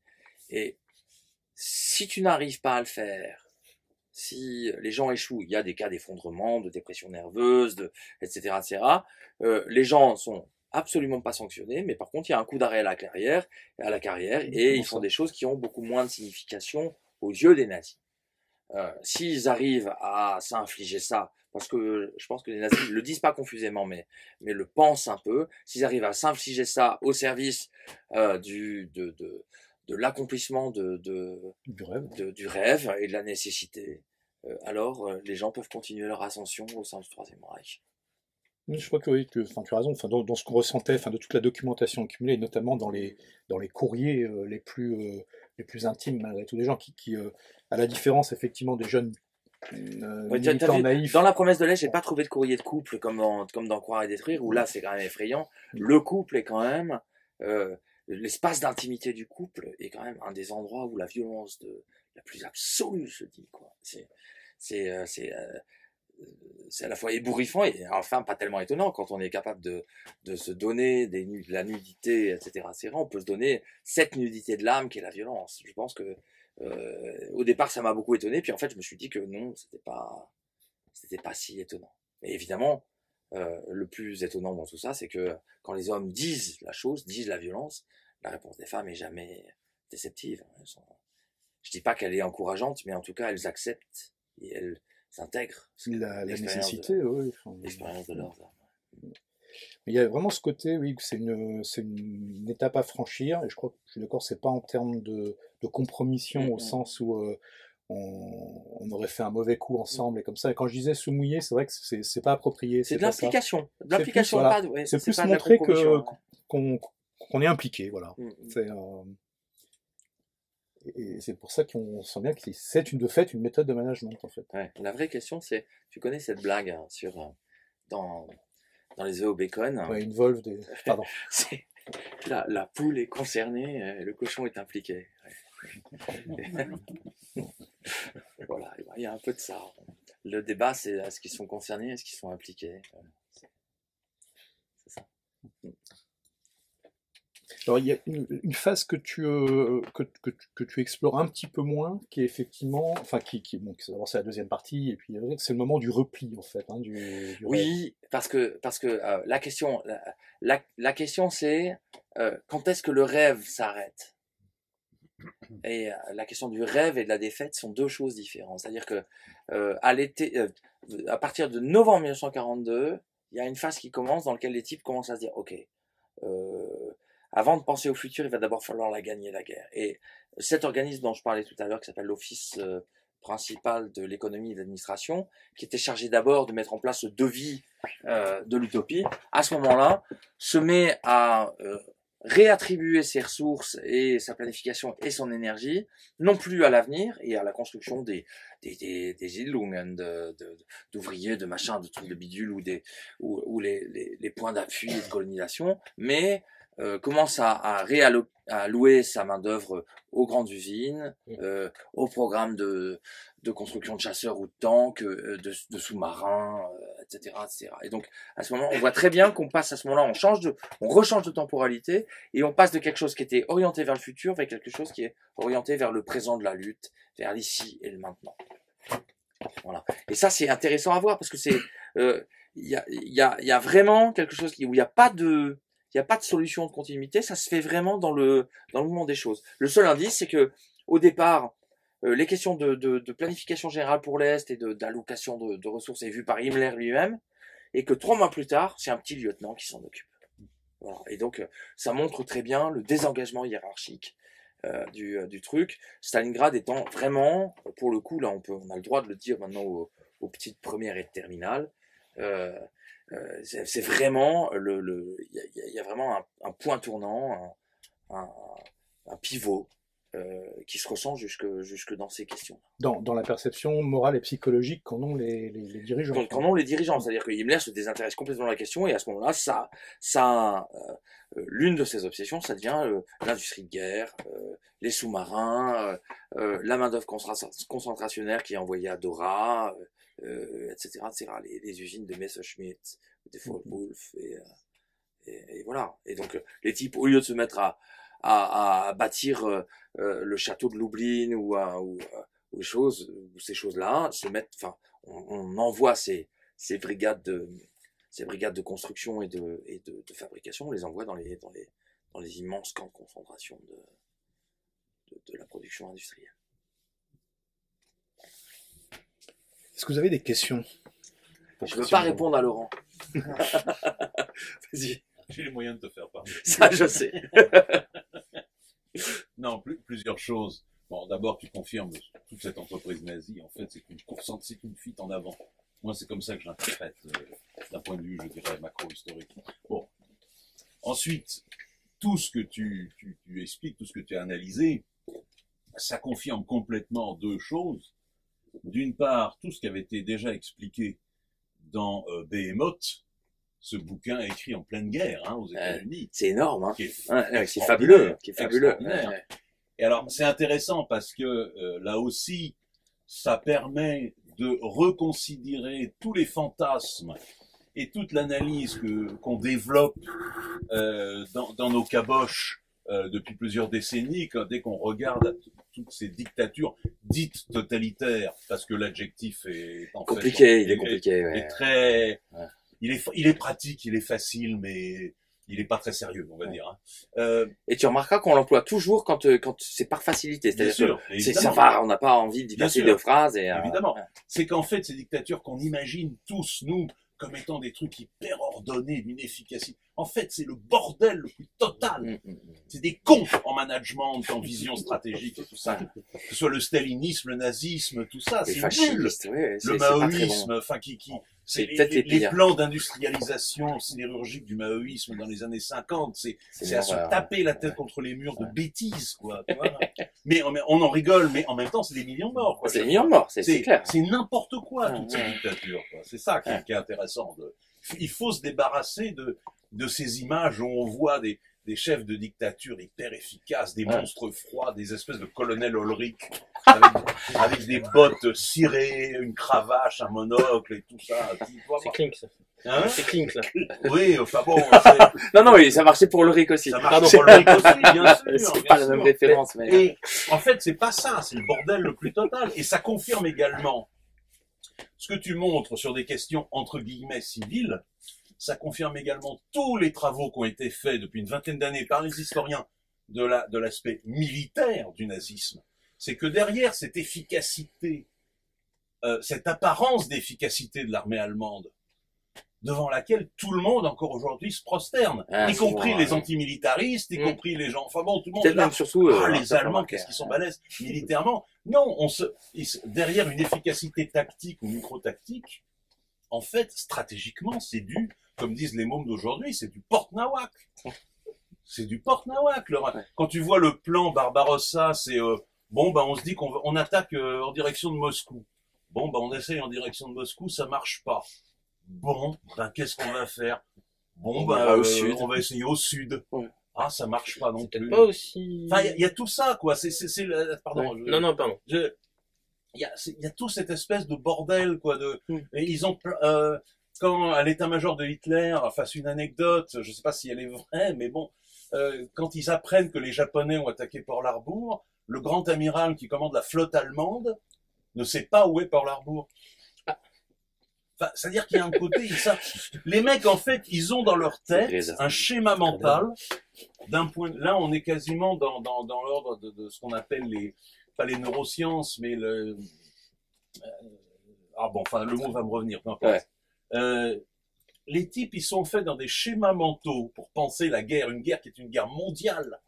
Et si tu n'arrives pas à le faire, si les gens échouent, il y a des cas d'effondrement, de dépression nerveuse, etc., etc. Les gens sont absolument pas sanctionnés, mais par contre il y a un coup d'arrêt à la carrière, et ils font des choses qui ont beaucoup moins de signification aux yeux des nazis. S'ils arrivent à s'infliger ça, parce que je pense que les nazis le disent pas confusément, mais le pensent un peu, s'ils arrivent à s'infliger ça au service de l'accomplissement du rêve et de la nécessité, alors les gens peuvent continuer leur ascension au sein du Troisième Reich. Je crois que oui, tu as raison. Dans ce qu'on ressentait, de toute la documentation accumulée, notamment dans les courriers les plus intimes, malgré tout, des gens qui à la différence effectivement des jeunes militants naïfs. Dans La promesse de l'Est, j'ai pas trouvé de courrier de couple comme dans Croire et détruire, où là c'est quand même effrayant. Le couple est quand même l'espace d'intimité du couple est quand même un des endroits où la violence la plus absolue se dit, quoi. C'est à la fois ébouriffant et enfin pas tellement étonnant quand on est capable de se donner de la nudité, etc., etc. On peut se donner cette nudité de l'âme qui est la violence. Je pense que au départ ça m'a beaucoup étonné, puis en fait je me suis dit que non, c'était pas si étonnant. Et évidemment le plus étonnant dans tout ça, c'est que quand les hommes disent la chose, disent la violence, la réponse des femmes est jamais déceptive. Je dis pas qu'elle est encourageante, mais en tout cas elles acceptent et intègrent La l'expérience nécessité, oui. Enfin, l'expérience de leurs armes. il y a vraiment ce côté, oui, que c'est une étape à franchir, et je crois que je suis d'accord, c'est pas en termes de compromission au sens où on aurait fait un mauvais coup ensemble et comme ça. Et quand je disais se mouiller, c'est vrai que c'est pas approprié, C'est de pas ça. l'implication. De C'est plus, l'implication, voilà, pas, ouais, c'est plus pas de la montrer compromission, qu'on est impliqué, voilà. ouais. C'est, et c'est pour ça qu'on sent bien que c'est de fait une méthode de management, en fait. Ouais. La vraie question, c'est, tu connais cette blague hein, sur dans les œufs au bacon. Ouais, une volve des... Pardon. C'est la poule est concernée, le cochon est impliqué. Ouais. Voilà, il y a un peu de ça. Le débat, c'est est-ce qu'ils sont concernés, est-ce qu'ils sont impliqués. C'est ça. Alors, il y a une phase que tu explores un petit peu moins, qui est effectivement, enfin, bon, c'est la deuxième partie, et puis c'est le moment du repli, en fait, hein, du Oui, parce que la question, la question c'est quand est-ce que le rêve s'arrête? Et la question du rêve et de la défaite sont deux choses différentes. C'est-à-dire que à l'été, à partir de novembre 1942, il y a une phase qui commence dans laquelle les types commencent à se dire, ok, avant de penser au futur, il va d'abord falloir la gagner la guerre. Et cet organisme dont je parlais tout à l'heure, qui s'appelle l'Office principal de l'économie et de l'administration, qui était chargé d'abord de mettre en place le devis de l'utopie, à ce moment-là, se met à réattribuer ses ressources et sa planification et son énergie, non plus à l'avenir et à la construction des Siedlungen d'ouvriers, de machins, de trucs de bidule ou les points d'appui et de colonisation, mais commence à louer sa main-d'œuvre aux grandes usines, aux programmes de construction de chasseurs ou de tanks, de sous-marins, etc., etc. Et donc, à ce moment, on voit très bien qu'on passe à ce moment-là, on rechange de temporalité et on passe de quelque chose qui était orienté vers le futur vers quelque chose qui est orienté vers le présent de la lutte, vers l'ici et le maintenant. Voilà. Et ça, c'est intéressant à voir parce que c'est, il y a vraiment quelque chose où il n'y a pas de solution de continuité, ça se fait vraiment dans le mouvement des choses. Le seul indice, c'est que au départ, les questions de planification générale pour l'Est et d'allocation de ressources est vues par Himmler lui-même, et que 3 mois plus tard, c'est un petit lieutenant qui s'en occupe. Voilà. Et donc, ça montre très bien le désengagement hiérarchique du truc. Stalingrad étant vraiment, pour le coup, là, on a le droit de le dire maintenant aux petites premières et de terminales. C'est vraiment il y a vraiment un point tournant, un pivot qui se ressent jusque dans ces questions. Dans la perception morale et psychologique qu'en ont les dirigeants. Qu'en ont les dirigeants, c'est-à-dire que Himmler se désintéresse complètement de la question et à ce moment-là, ça l'une de ses obsessions, ça devient l'industrie de guerre, les sous-marins, la main-d'œuvre concentrationnaire qui est envoyée à Dora, etc., etc., les usines de Messerschmitt, de Focke-Wulf, et voilà. Et donc, les types, au lieu de se mettre à bâtir le château de Lublin ou ces choses-là, on envoie ces brigades de construction et de fabrication, on les envoie dans les immenses camps de concentration de la production industrielle. Est-ce que vous avez des questions? Je ne veux pas répondre à Laurent. Vas-y. J'ai les moyens de te faire parler. Ça, je sais. Non, plusieurs choses. Bon, d'abord, tu confirmes toute cette entreprise nazie, en fait, c'est une fuite en avant. Moi, c'est comme ça que je l'interprète, d'un point de vue, je dirais, macro-historique. Bon. Ensuite, tout ce que tu expliques, tout ce que tu as analysé, ça confirme complètement deux choses. D'une part, tout ce qui avait été déjà expliqué dans Behemoth, ce bouquin écrit en pleine guerre, hein, aux États-Unis. C'est énorme, hein. C'est fabuleux, qui est fabuleux. Ouais. Et alors, c'est intéressant parce que là aussi, ça permet de reconsidérer tous les fantasmes et toute l'analyse qu'on développe dans nos caboches depuis plusieurs décennies, dès qu'on regarde toutes ces dictatures dites totalitaires, parce que l'adjectif est en compliqué, fait, il est compliqué, ouais. Est très, ouais. Il est pratique, il est facile, mais il est pas très sérieux, on va dire. Hein. Et tu remarqueras qu'on l'emploie toujours quand c'est par facilité. Bien C'est-à-dire sûr, que ça va, on n'a pas envie d'y Bien passer sûr. deux phrases. Et, évidemment. C'est qu'en fait, ces dictatures qu'on imagine tous, nous, comme étant des trucs hyper ordonnés, d'une efficacité. En fait, c'est le bordel le plus total. C'est des cons en management, en vision stratégique et tout ça. Que ce soit le stalinisme, le nazisme, tout ça, c'est nul. Le maoïsme, enfin, c'est les plans d'industrialisation sidérurgique du maoïsme dans les années 50, c'est à se taper la tête contre les murs de bêtises, quoi. Tu vois. Mais on en rigole, mais en même temps, c'est des millions de morts, quoi. C'est des millions de morts, c'est clair. C'est n'importe quoi, toutes ces dictatures, quoi. C'est ça qui est intéressant. Il faut se débarrasser de ces images où on voit des chefs de dictature hyper efficaces, des monstres froids, des espèces de colonels Ulrich avec des bottes cirées, une cravache, un monocle et tout ça. C'est Klink, ça. Hein, c'est Klink, là. Oui, enfin bon. Non, mais ça marchait pour Ulrich aussi. Ça marche pour Ulrich aussi, bien sûr. C'est pas la même référence, mais. Et en fait, c'est pas ça, c'est le bordel le plus total. Et ça confirme également ce que tu montres sur des questions entre guillemets civiles. Ça confirme également tous les travaux qui ont été faits depuis une vingtaine d'années par les historiens de l'aspect militaire du nazisme. C'est que derrière cette efficacité, cette apparence d'efficacité de l'armée allemande, devant laquelle tout le monde encore aujourd'hui se prosterne, y compris les antimilitaristes, y compris les gens, enfin bon, tout le monde. Peut-être même surtout les Allemands, qu'est-ce qu'ils sont balèzes militairement. Non, derrière une efficacité tactique ou micro-tactique, en fait, stratégiquement, c'est du, comme disent les mômes d'aujourd'hui, c'est du porte-nawak. C'est du porte-nawak. Quand tu vois le plan Barbarossa, c'est bon, on se dit qu'on attaque en direction de Moscou. Bon, on essaye en direction de Moscou, ça marche pas. Bon, qu'est-ce qu'on va faire? Bon, au sud. On va essayer au sud. Ouais. Ah, ça marche pas non plus. Pas aussi. Enfin, il y a tout ça, quoi. Pardon. Ouais. Non, pardon. Il y a tout cette espèce de bordel, quoi. Et ils ont, quand à l'état-major de Hitler, enfin, c'est une anecdote, je sais pas si elle est vraie, mais bon, quand ils apprennent que les Japonais ont attaqué Pearl-Harbor, le grand amiral qui commande la flotte allemande ne sait pas où est Pearl-Harbor. Enfin, c'est-à-dire qu'il y a un côté, les mecs, en fait, ils ont dans leur tête un schéma mental d'un point, là, on est quasiment dans l'ordre de ce qu'on appelle pas les neurosciences, mais le mot va me revenir, peu importe. Les types, ils sont faits dans des schémas mentaux pour penser la guerre, une guerre qui est une guerre mondiale,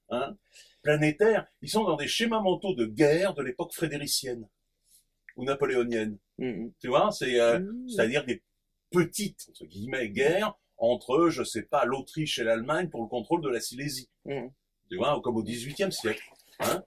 hein, planétaire. Ils sont dans des schémas mentaux de guerre de l'époque frédéricienne ou napoléonienne. Tu vois, c'est-à-dire des petites, entre guillemets, guerres entre, je sais pas, l'Autriche et l'Allemagne pour le contrôle de la Silésie. Tu vois, comme au XVIIIe siècle. Hein.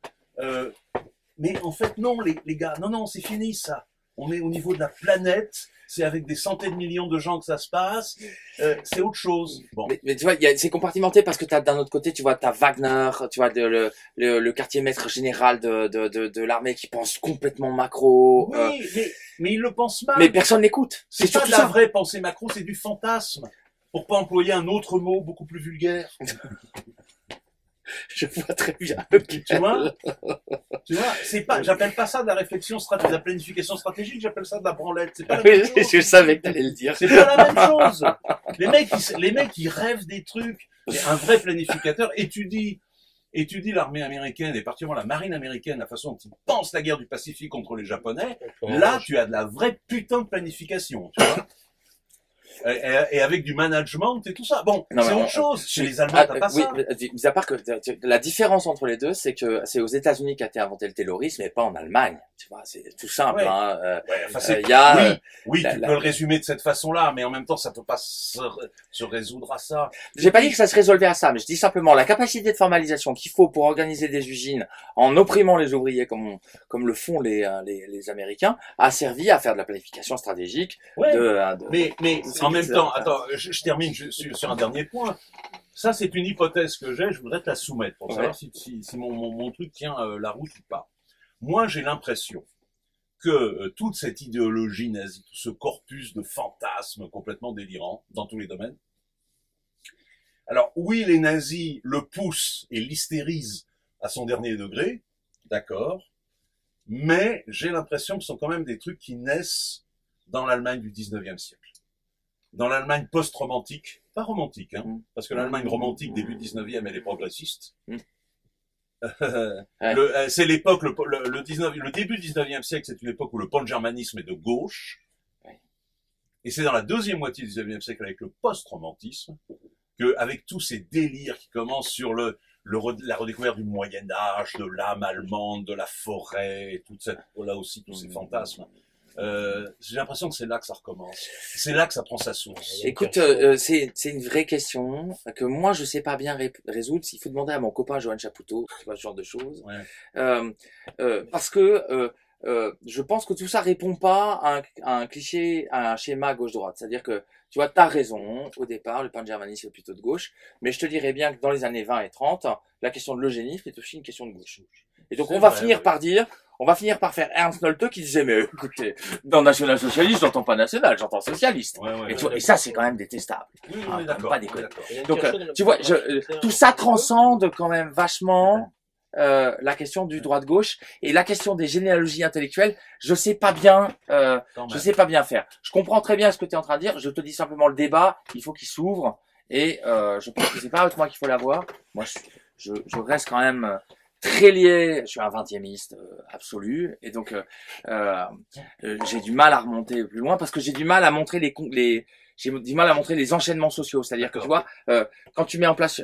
Mais en fait, non, les gars, non, c'est fini, ça. On est au niveau de la planète, c'est avec des centaines de millions de gens que ça se passe, c'est autre chose. Bon. Mais tu vois, c'est compartimenté parce que d'un autre côté, tu vois, t'as Wagner, tu vois, le quartier maître général de l'armée qui pense complètement macro. Oui, mais il le pense mal. Mais personne n'écoute. C'est pas de la vraie pensée macro, c'est du fantasme. Pour pas employer un autre mot beaucoup plus vulgaire. Je vois très bien. Tu vois, c'est pas, j'appelle pas ça de la réflexion stratégique, de la planification stratégique, j'appelle ça de la branlette. C'est pas la même chose. Je savais que t'allais le dire. C'est pas la même chose. Les mecs, ils rêvent des trucs. Et un vrai planificateur étudie l'armée américaine et particulièrement la marine américaine, la façon dont ils pensent la guerre du Pacifique contre les Japonais. Là, tu as de la vraie putain de planification, tu vois. Et avec du management et tout ça. Bon, c'est autre chose. Chez les Allemands, t'as pas ça. Mis à part que la différence entre les deux, c'est que c'est aux États-Unis qu'a été inventé le taylorisme et pas en Allemagne. Tu vois, c'est tout simple. Ouais. Hein. Oui, tu peux le résumer de cette façon-là, mais en même temps, ça peut pas se résoudre à ça. J'ai pas dit que ça se résolvait à ça, mais je dis simplement la capacité de formalisation qu'il faut pour organiser des usines en opprimant les ouvriers comme le font les Américains a servi à faire de la planification stratégique. Ouais. Mais en même temps, attends, je termine sur un dernier point. Ça, c'est une hypothèse que j'ai, je voudrais te la soumettre pour savoir si mon truc tient la route ou pas. Moi, j'ai l'impression que toute cette idéologie nazie, tout ce corpus de fantasmes complètement délirant dans tous les domaines. Alors, oui, les nazis le poussent et l'hystérisent à son dernier degré, d'accord, mais j'ai l'impression que ce sont quand même des trucs qui naissent dans l'Allemagne du 19e siècle. Dans l'Allemagne post-romantique, pas romantique, hein, parce que l'Allemagne romantique, début 19e, elle est progressiste. C'est l'époque, le début du 19e siècle, c'est une époque où le pan-germanisme est de gauche. Et c'est dans la deuxième moitié du 19e siècle, avec le post-romantisme, avec tous ces délires qui commencent sur la redécouverte du Moyen-Âge, de l'âme allemande, de la forêt, et tout ça, là aussi, tous ces fantasmes. J'ai l'impression que c'est là que ça recommence. C'est là que ça prend sa source. Écoute, c'est une vraie question que moi je sais pas bien résoudre. Il faut demander à mon copain Johan Chapoutot, tu vois, ce genre de choses. Parce que je pense que tout ça répond pas à un cliché, à un schéma gauche-droite. C'est-à-dire que, tu vois, t'as raison, au départ, le pan-germanisme est plutôt de gauche, mais je te dirais bien que dans les années 20 et 30, la question de l'eugénisme est aussi une question de gauche. Et donc on va finir par faire Ernst Nolte qui disait, mais écoutez, dans national-socialiste, j'entends pas national, j'entends socialiste. Et ça, c'est quand même détestable. Pas déconner. Donc, tu vois, tout ça transcende quand même vachement la question du droite-gauche et la question des généalogies intellectuelles. Je sais pas bien faire. Je comprends très bien ce que tu es en train de dire. Je te dis simplement le débat, il faut qu'il s'ouvre et je pense que c'est pas avec moi qu'il faut l'avoir. Moi, je reste quand même très lié. Je suis un 20e absolu et donc j'ai du mal à remonter plus loin parce que j'ai du mal à montrer j'ai du mal à montrer les enchaînements sociaux. C'est-à-dire que tu vois, quand tu mets en place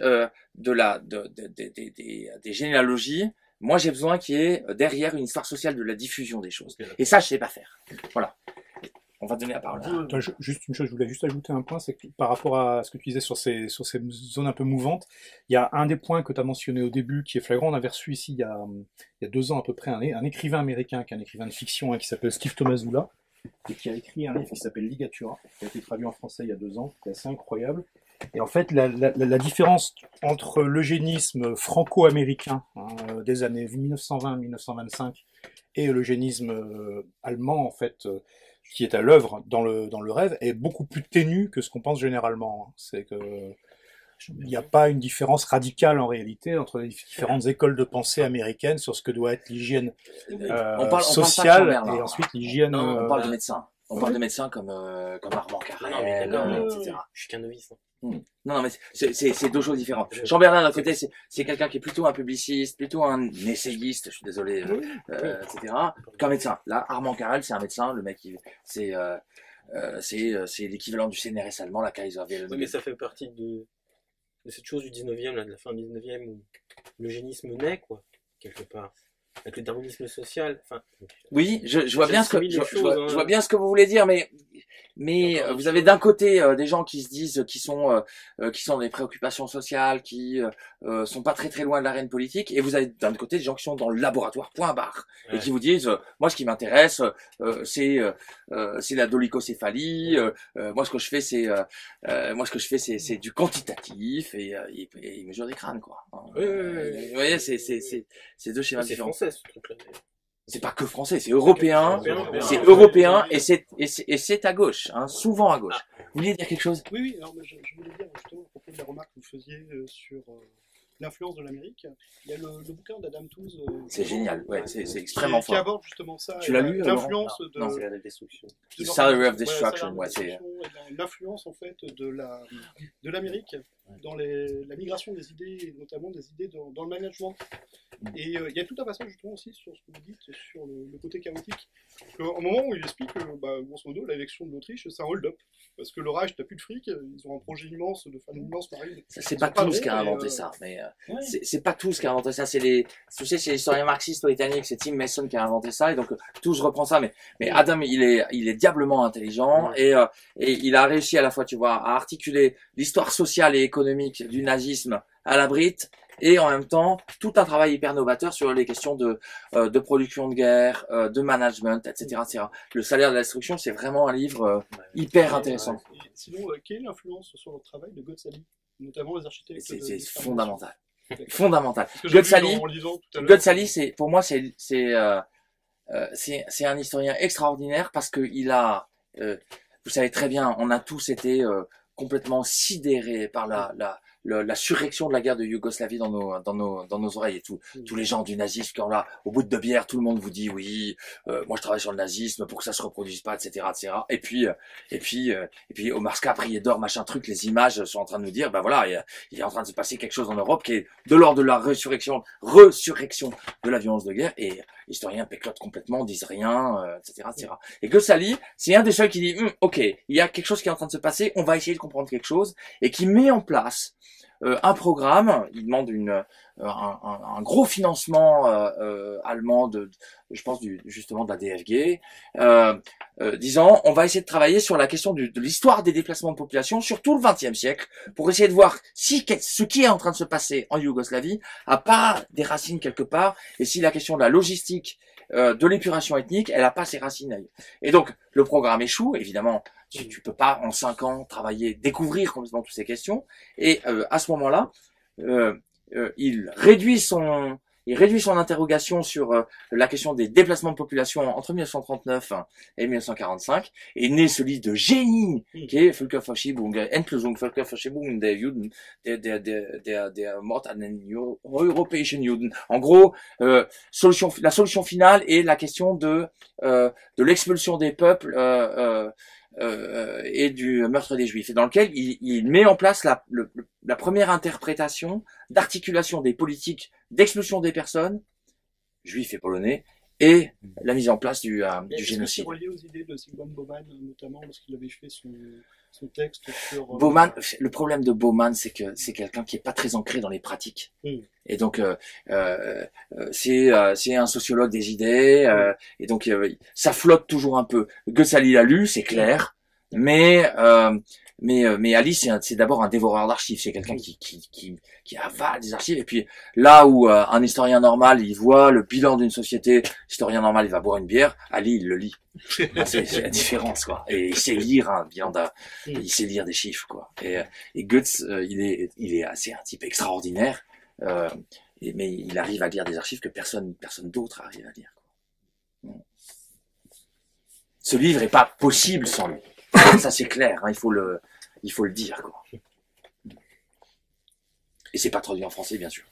des généalogies, moi j'ai besoin qu'il y ait derrière une histoire sociale de la diffusion des choses. Et ça, je sais pas faire. Voilà. On va donner la parole. Attends, juste une chose, je voulais juste ajouter un point, c'est que par rapport à ce que tu disais sur ces zones un peu mouvantes, il y a un des points que tu as mentionné au début qui est flagrant. On avait reçu ici il y a 2 ans à peu près un écrivain américain, qui est un écrivain de fiction, qui s'appelle Steve Tomazula, et qui a écrit un livre qui s'appelle Ligatura, qui a été traduit en français il y a 2 ans, qui est assez incroyable. Et en fait, la différence entre l'eugénisme franco-américain des années 1920-1925 et l'eugénisme allemand, en fait, qui est à l'œuvre dans le rêve, est beaucoup plus ténue que ce qu'on pense généralement. C'est que il n'y a pas une différence radicale en réalité entre les différentes écoles de pensée américaines sur ce que doit être l'hygiène sociale et ensuite l'hygiène. On parle de médecins. On parle de médecins comme Armand Carrel, etc. Je suis qu'un novice. Non, mais c'est 2 choses différentes. Chamberdin, d'un côté, c'est quelqu'un qui est plutôt un publiciste, plutôt un essayiste, je suis désolé, etc. Qu'un médecin. Là, Armand Carrel, c'est un médecin, le mec, c'est l'équivalent du CNRS allemand, la Kaiser. Oui, mais ça fait partie de cette chose du 19e, là, de la fin du 19e, où l'eugénisme naît, quoi, quelque part. Avec le darwinisme social, enfin. Oui, je vois bien je vois bien ce que vous voulez dire, mais vous avez d'un côté des gens qui se disent qui sont des préoccupations sociales, qui sont pas très très loin de l'arène politique, et vous avez d'un autre côté des gens qui sont dans le laboratoire point barre et qui vous disent moi ce qui m'intéresse c'est la dolicocéphalie, moi ce que je fais c'est du quantitatif et ils mesurent des crânes quoi. Vous voyez c'est 2 schémas différents. C'est français ce truc-là. C'est pas que français, c'est européen, et c'est à gauche, hein, souvent à gauche. Vous vouliez dire quelque chose? Oui, alors je voulais dire justement à propos de la remarque que vous faisiez sur l'influence de l'Amérique. Il y a le bouquin d'Adam Tooze. C'est génial, ouais, c'est extrêmement fort. Qui aborde justement ça. Tu l'as lu? L'influence de. Non, c'est la destruction. Salary of Destruction, ouais, c'est. L'influence en fait de l'Amérique dans la migration des idées, et notamment des idées dans le management. Et il y a tout un passage justement aussi sur ce que vous dites sur le côté chaotique. Au moment où il explique que, grosso modo, l'élection de l'Autriche, c'est un hold-up. Parce que le Reich n'a plus de fric, ils ont un projet immense de faire une immense marine. C'est pas tous qui a inventé ça, mais c'est pas tous qui a inventé ça. C'est les historiens marxistes britanniques, c'est Tim Mason qui a inventé ça, et donc tous reprend ça. Mais Adam, il est diablement intelligent et il a réussi à la fois, tu vois, à articuler l'histoire sociale et économique du nazisme à la brite. Et en même temps, tout un travail hyper novateur sur les questions de production de guerre, de management, etc. Le salaire de la destruction, c'est vraiment un livre hyper intéressant. Sinon, quelle est l'influence sur votre travail de Godsally, notamment les architectes? C'est fondamental. Fondamental. Godsally, pour moi, c'est un historien extraordinaire parce que il a, vous savez très bien, on a tous été complètement sidérés par la surréaction de la guerre de Yougoslavie dans nos oreilles, et tous les gens du nazisme, quand là, au bout de 2 bières, tout le monde vous dit oui, moi je travaille sur le nazisme pour que ça se reproduise pas, etc., etc. Et puis Omar Ska, prier d'or, machin truc, les images sont en train de nous dire, ben voilà, il est en train de se passer quelque chose en Europe qui est de l'ordre de la résurrection de la violence de guerre, et les historiens péclotent complètement, disent rien, etc., etc. Et Gossali, c'est un des seuls qui dit, ok, il y a quelque chose qui est en train de se passer, on va essayer de comprendre quelque chose, et qui met en place un programme. Il demande un gros financement allemand je pense justement de la DFG, disant on va essayer de travailler sur la question de l'histoire des déplacements de population sur tout le XXe siècle pour essayer de voir si ce qui est en train de se passer en Yougoslavie a pas des racines quelque part, et si la question de la logistique de l'épuration ethnique, elle a pas ses racines. Et donc le programme échoue, évidemment. Tu peux pas en 5 ans découvrir complètement toutes ces questions. Et à ce moment-là, il réduit son interrogation sur la question des déplacements de population entre 1939 et 1945, et naît ce livre de génie qui est Völkerverschiebung, Endlösung, Völkerverschiebung der Juden, der Mord an den europäischen Juden. En gros, la solution finale est la question de l'expulsion des peuples et du meurtre des Juifs, et dans lequel il met en place la première interprétation d'articulation des politiques d'expulsion des personnes, juifs et polonais, et la mise en place du génocide. C'est relié aux idées de Zygmunt Bauman, notamment lorsqu'il avait fait son texte sur... Bauman, le problème de Bauman, c'est que c'est quelqu'un qui est pas très ancré dans les pratiques. Et donc, c'est un sociologue des idées, et donc ça flotte toujours un peu. Gossali l'a lu, c'est clair, mais Ali, c'est d'abord un dévoreur d'archives. C'est quelqu'un qui avale des archives. Et puis là où un historien normal, il voit le bilan d'une société, historien normal, il va boire une bière. Ali, il le lit. C'est la différence, quoi. Et il sait lire un bilan il sait lire des chiffres, quoi. Et Goetz, c'est un type extraordinaire. Mais il arrive à lire des archives que personne d'autre arrive à lire, quoi. Ce livre est pas possible sans lui. Ça c'est clair, hein, il faut le dire, quoi. Et c'est pas traduit en français, bien sûr.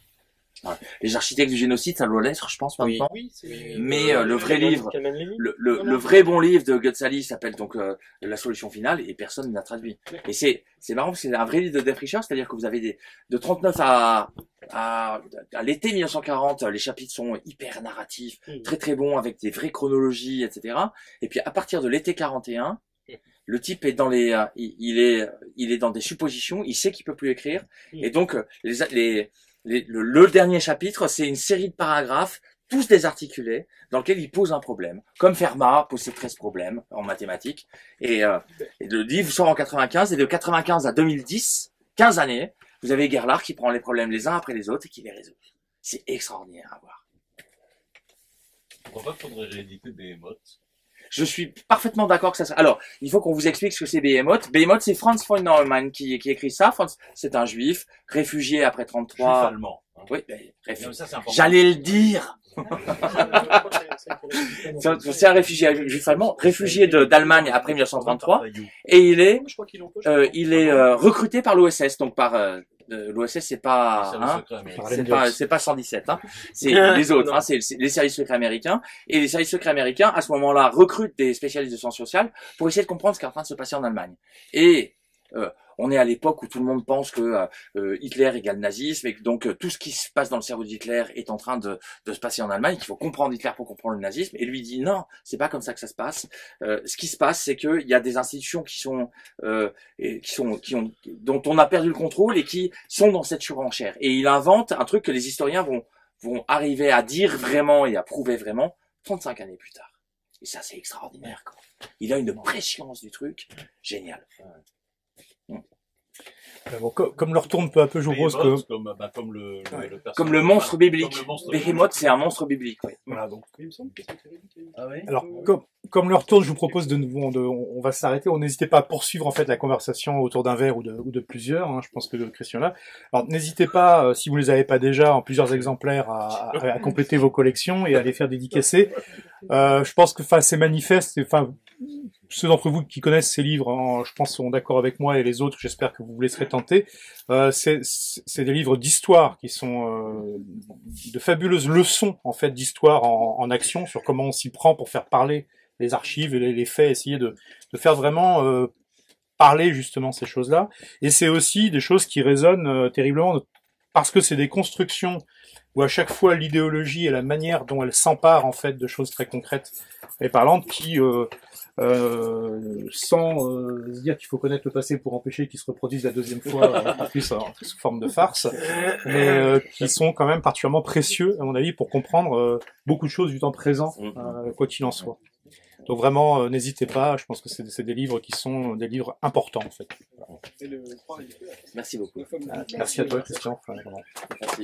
Voilà. Les architectes du génocide, ça doit l'être, je pense, maintenant. Oui, mais le vrai livre, le vrai bon livre de Gossali s'appelle donc La solution finale, et personne ne l'a traduit. Et c'est marrant parce que c'est un vrai livre de Defricher, c'est-à-dire que vous avez de 39 à l'été 1940, les chapitres sont hyper narratifs, très très bons, avec des vraies chronologies, etc. Et puis à partir de l'été 41, le type est dans il est dans des suppositions, il sait qu'il peut plus écrire, et donc le dernier chapitre, c'est une série de paragraphes, tous désarticulés, dans lesquels il pose un problème. Comme Fermat pose ses 13 problèmes en mathématiques. Et le livre sort en 95, et de 95 à 2010, 15 années, vous avez Gerlach qui prend les problèmes les uns après les autres et qui les résout. C'est extraordinaire à voir. Pourquoi faudrait rééditer Behemoth? Je suis parfaitement d'accord que ça soit... Alors, il faut qu'on vous explique ce que c'est Behemoth. Behemoth, c'est Franz von Neumann qui écrit ça. Franz, c'est un juif, réfugié après 33... Juif allemand. Hein. Oui, j'allais le dire. C'est un réfugié juif allemand, réfugié d'Allemagne après 1933, et il est recruté par l'OSS, donc par... l'OSS, c'est pas 117, hein. C'est les autres, hein. C'est les services secrets américains. Et les services secrets américains, à ce moment-là, recrutent des spécialistes de sciences sociales pour essayer de comprendre ce qui est en train de se passer en Allemagne. Et on est à l'époque où tout le monde pense que Hitler égale nazisme, et que donc tout ce qui se passe dans le cerveau d'Hitler est en train de se passer en Allemagne, qu'il faut comprendre Hitler pour comprendre le nazisme. Et lui dit non, c'est pas comme ça que ça se passe. Ce qui se passe, c'est qu'il y a des institutions dont on a perdu le contrôle et qui sont dans cette surenchère. Et il invente un truc que les historiens vont arriver à dire vraiment et à prouver vraiment 35 années plus tard. Et ça, c'est extraordinaire, quoi. Il a une préscience du truc génial. Bon, comme leur tourne peu à peu, je vous propose que... Comme le monstre biblique. Behemoth, c'est un monstre biblique. Oui. Voilà, donc. Il me semble que c'était hérédité. Ah ouais. Alors, comme leur tourne, je vous propose on va s'arrêter. N'hésitez pas à poursuivre en fait la conversation autour d'un verre ou de plusieurs. Hein, je pense que Christian là. Alors, n'hésitez pas, si vous les avez pas déjà en plusieurs exemplaires, à compléter vos collections et à les faire dédicacer. Je pense que, c'est manifeste. ceux d'entre vous qui connaissent ces livres, je pense, sont d'accord avec moi, et les autres, j'espère que vous vous laisserez tenter. C'est des livres d'histoire qui sont de fabuleuses leçons, en fait, d'histoire en action, sur comment on s'y prend pour faire parler les archives et les faits, essayer de faire vraiment parler justement ces choses-là. Et c'est aussi des choses qui résonnent terriblement, parce que c'est des constructions où à chaque fois l'idéologie et la manière dont elle s'empare en fait de choses très concrètes et parlantes qui sans se dire qu'il faut connaître le passé pour empêcher qu'il se reproduise la deuxième fois, en plus sous forme de farce, mais qui sont quand même particulièrement précieux, à mon avis, pour comprendre beaucoup de choses du temps présent, quoi qu'il en soit. Donc vraiment, n'hésitez pas, je pense que c'est des livres qui sont des livres importants, en fait. Merci beaucoup. Merci à toi, Christian. Enfin, Merci.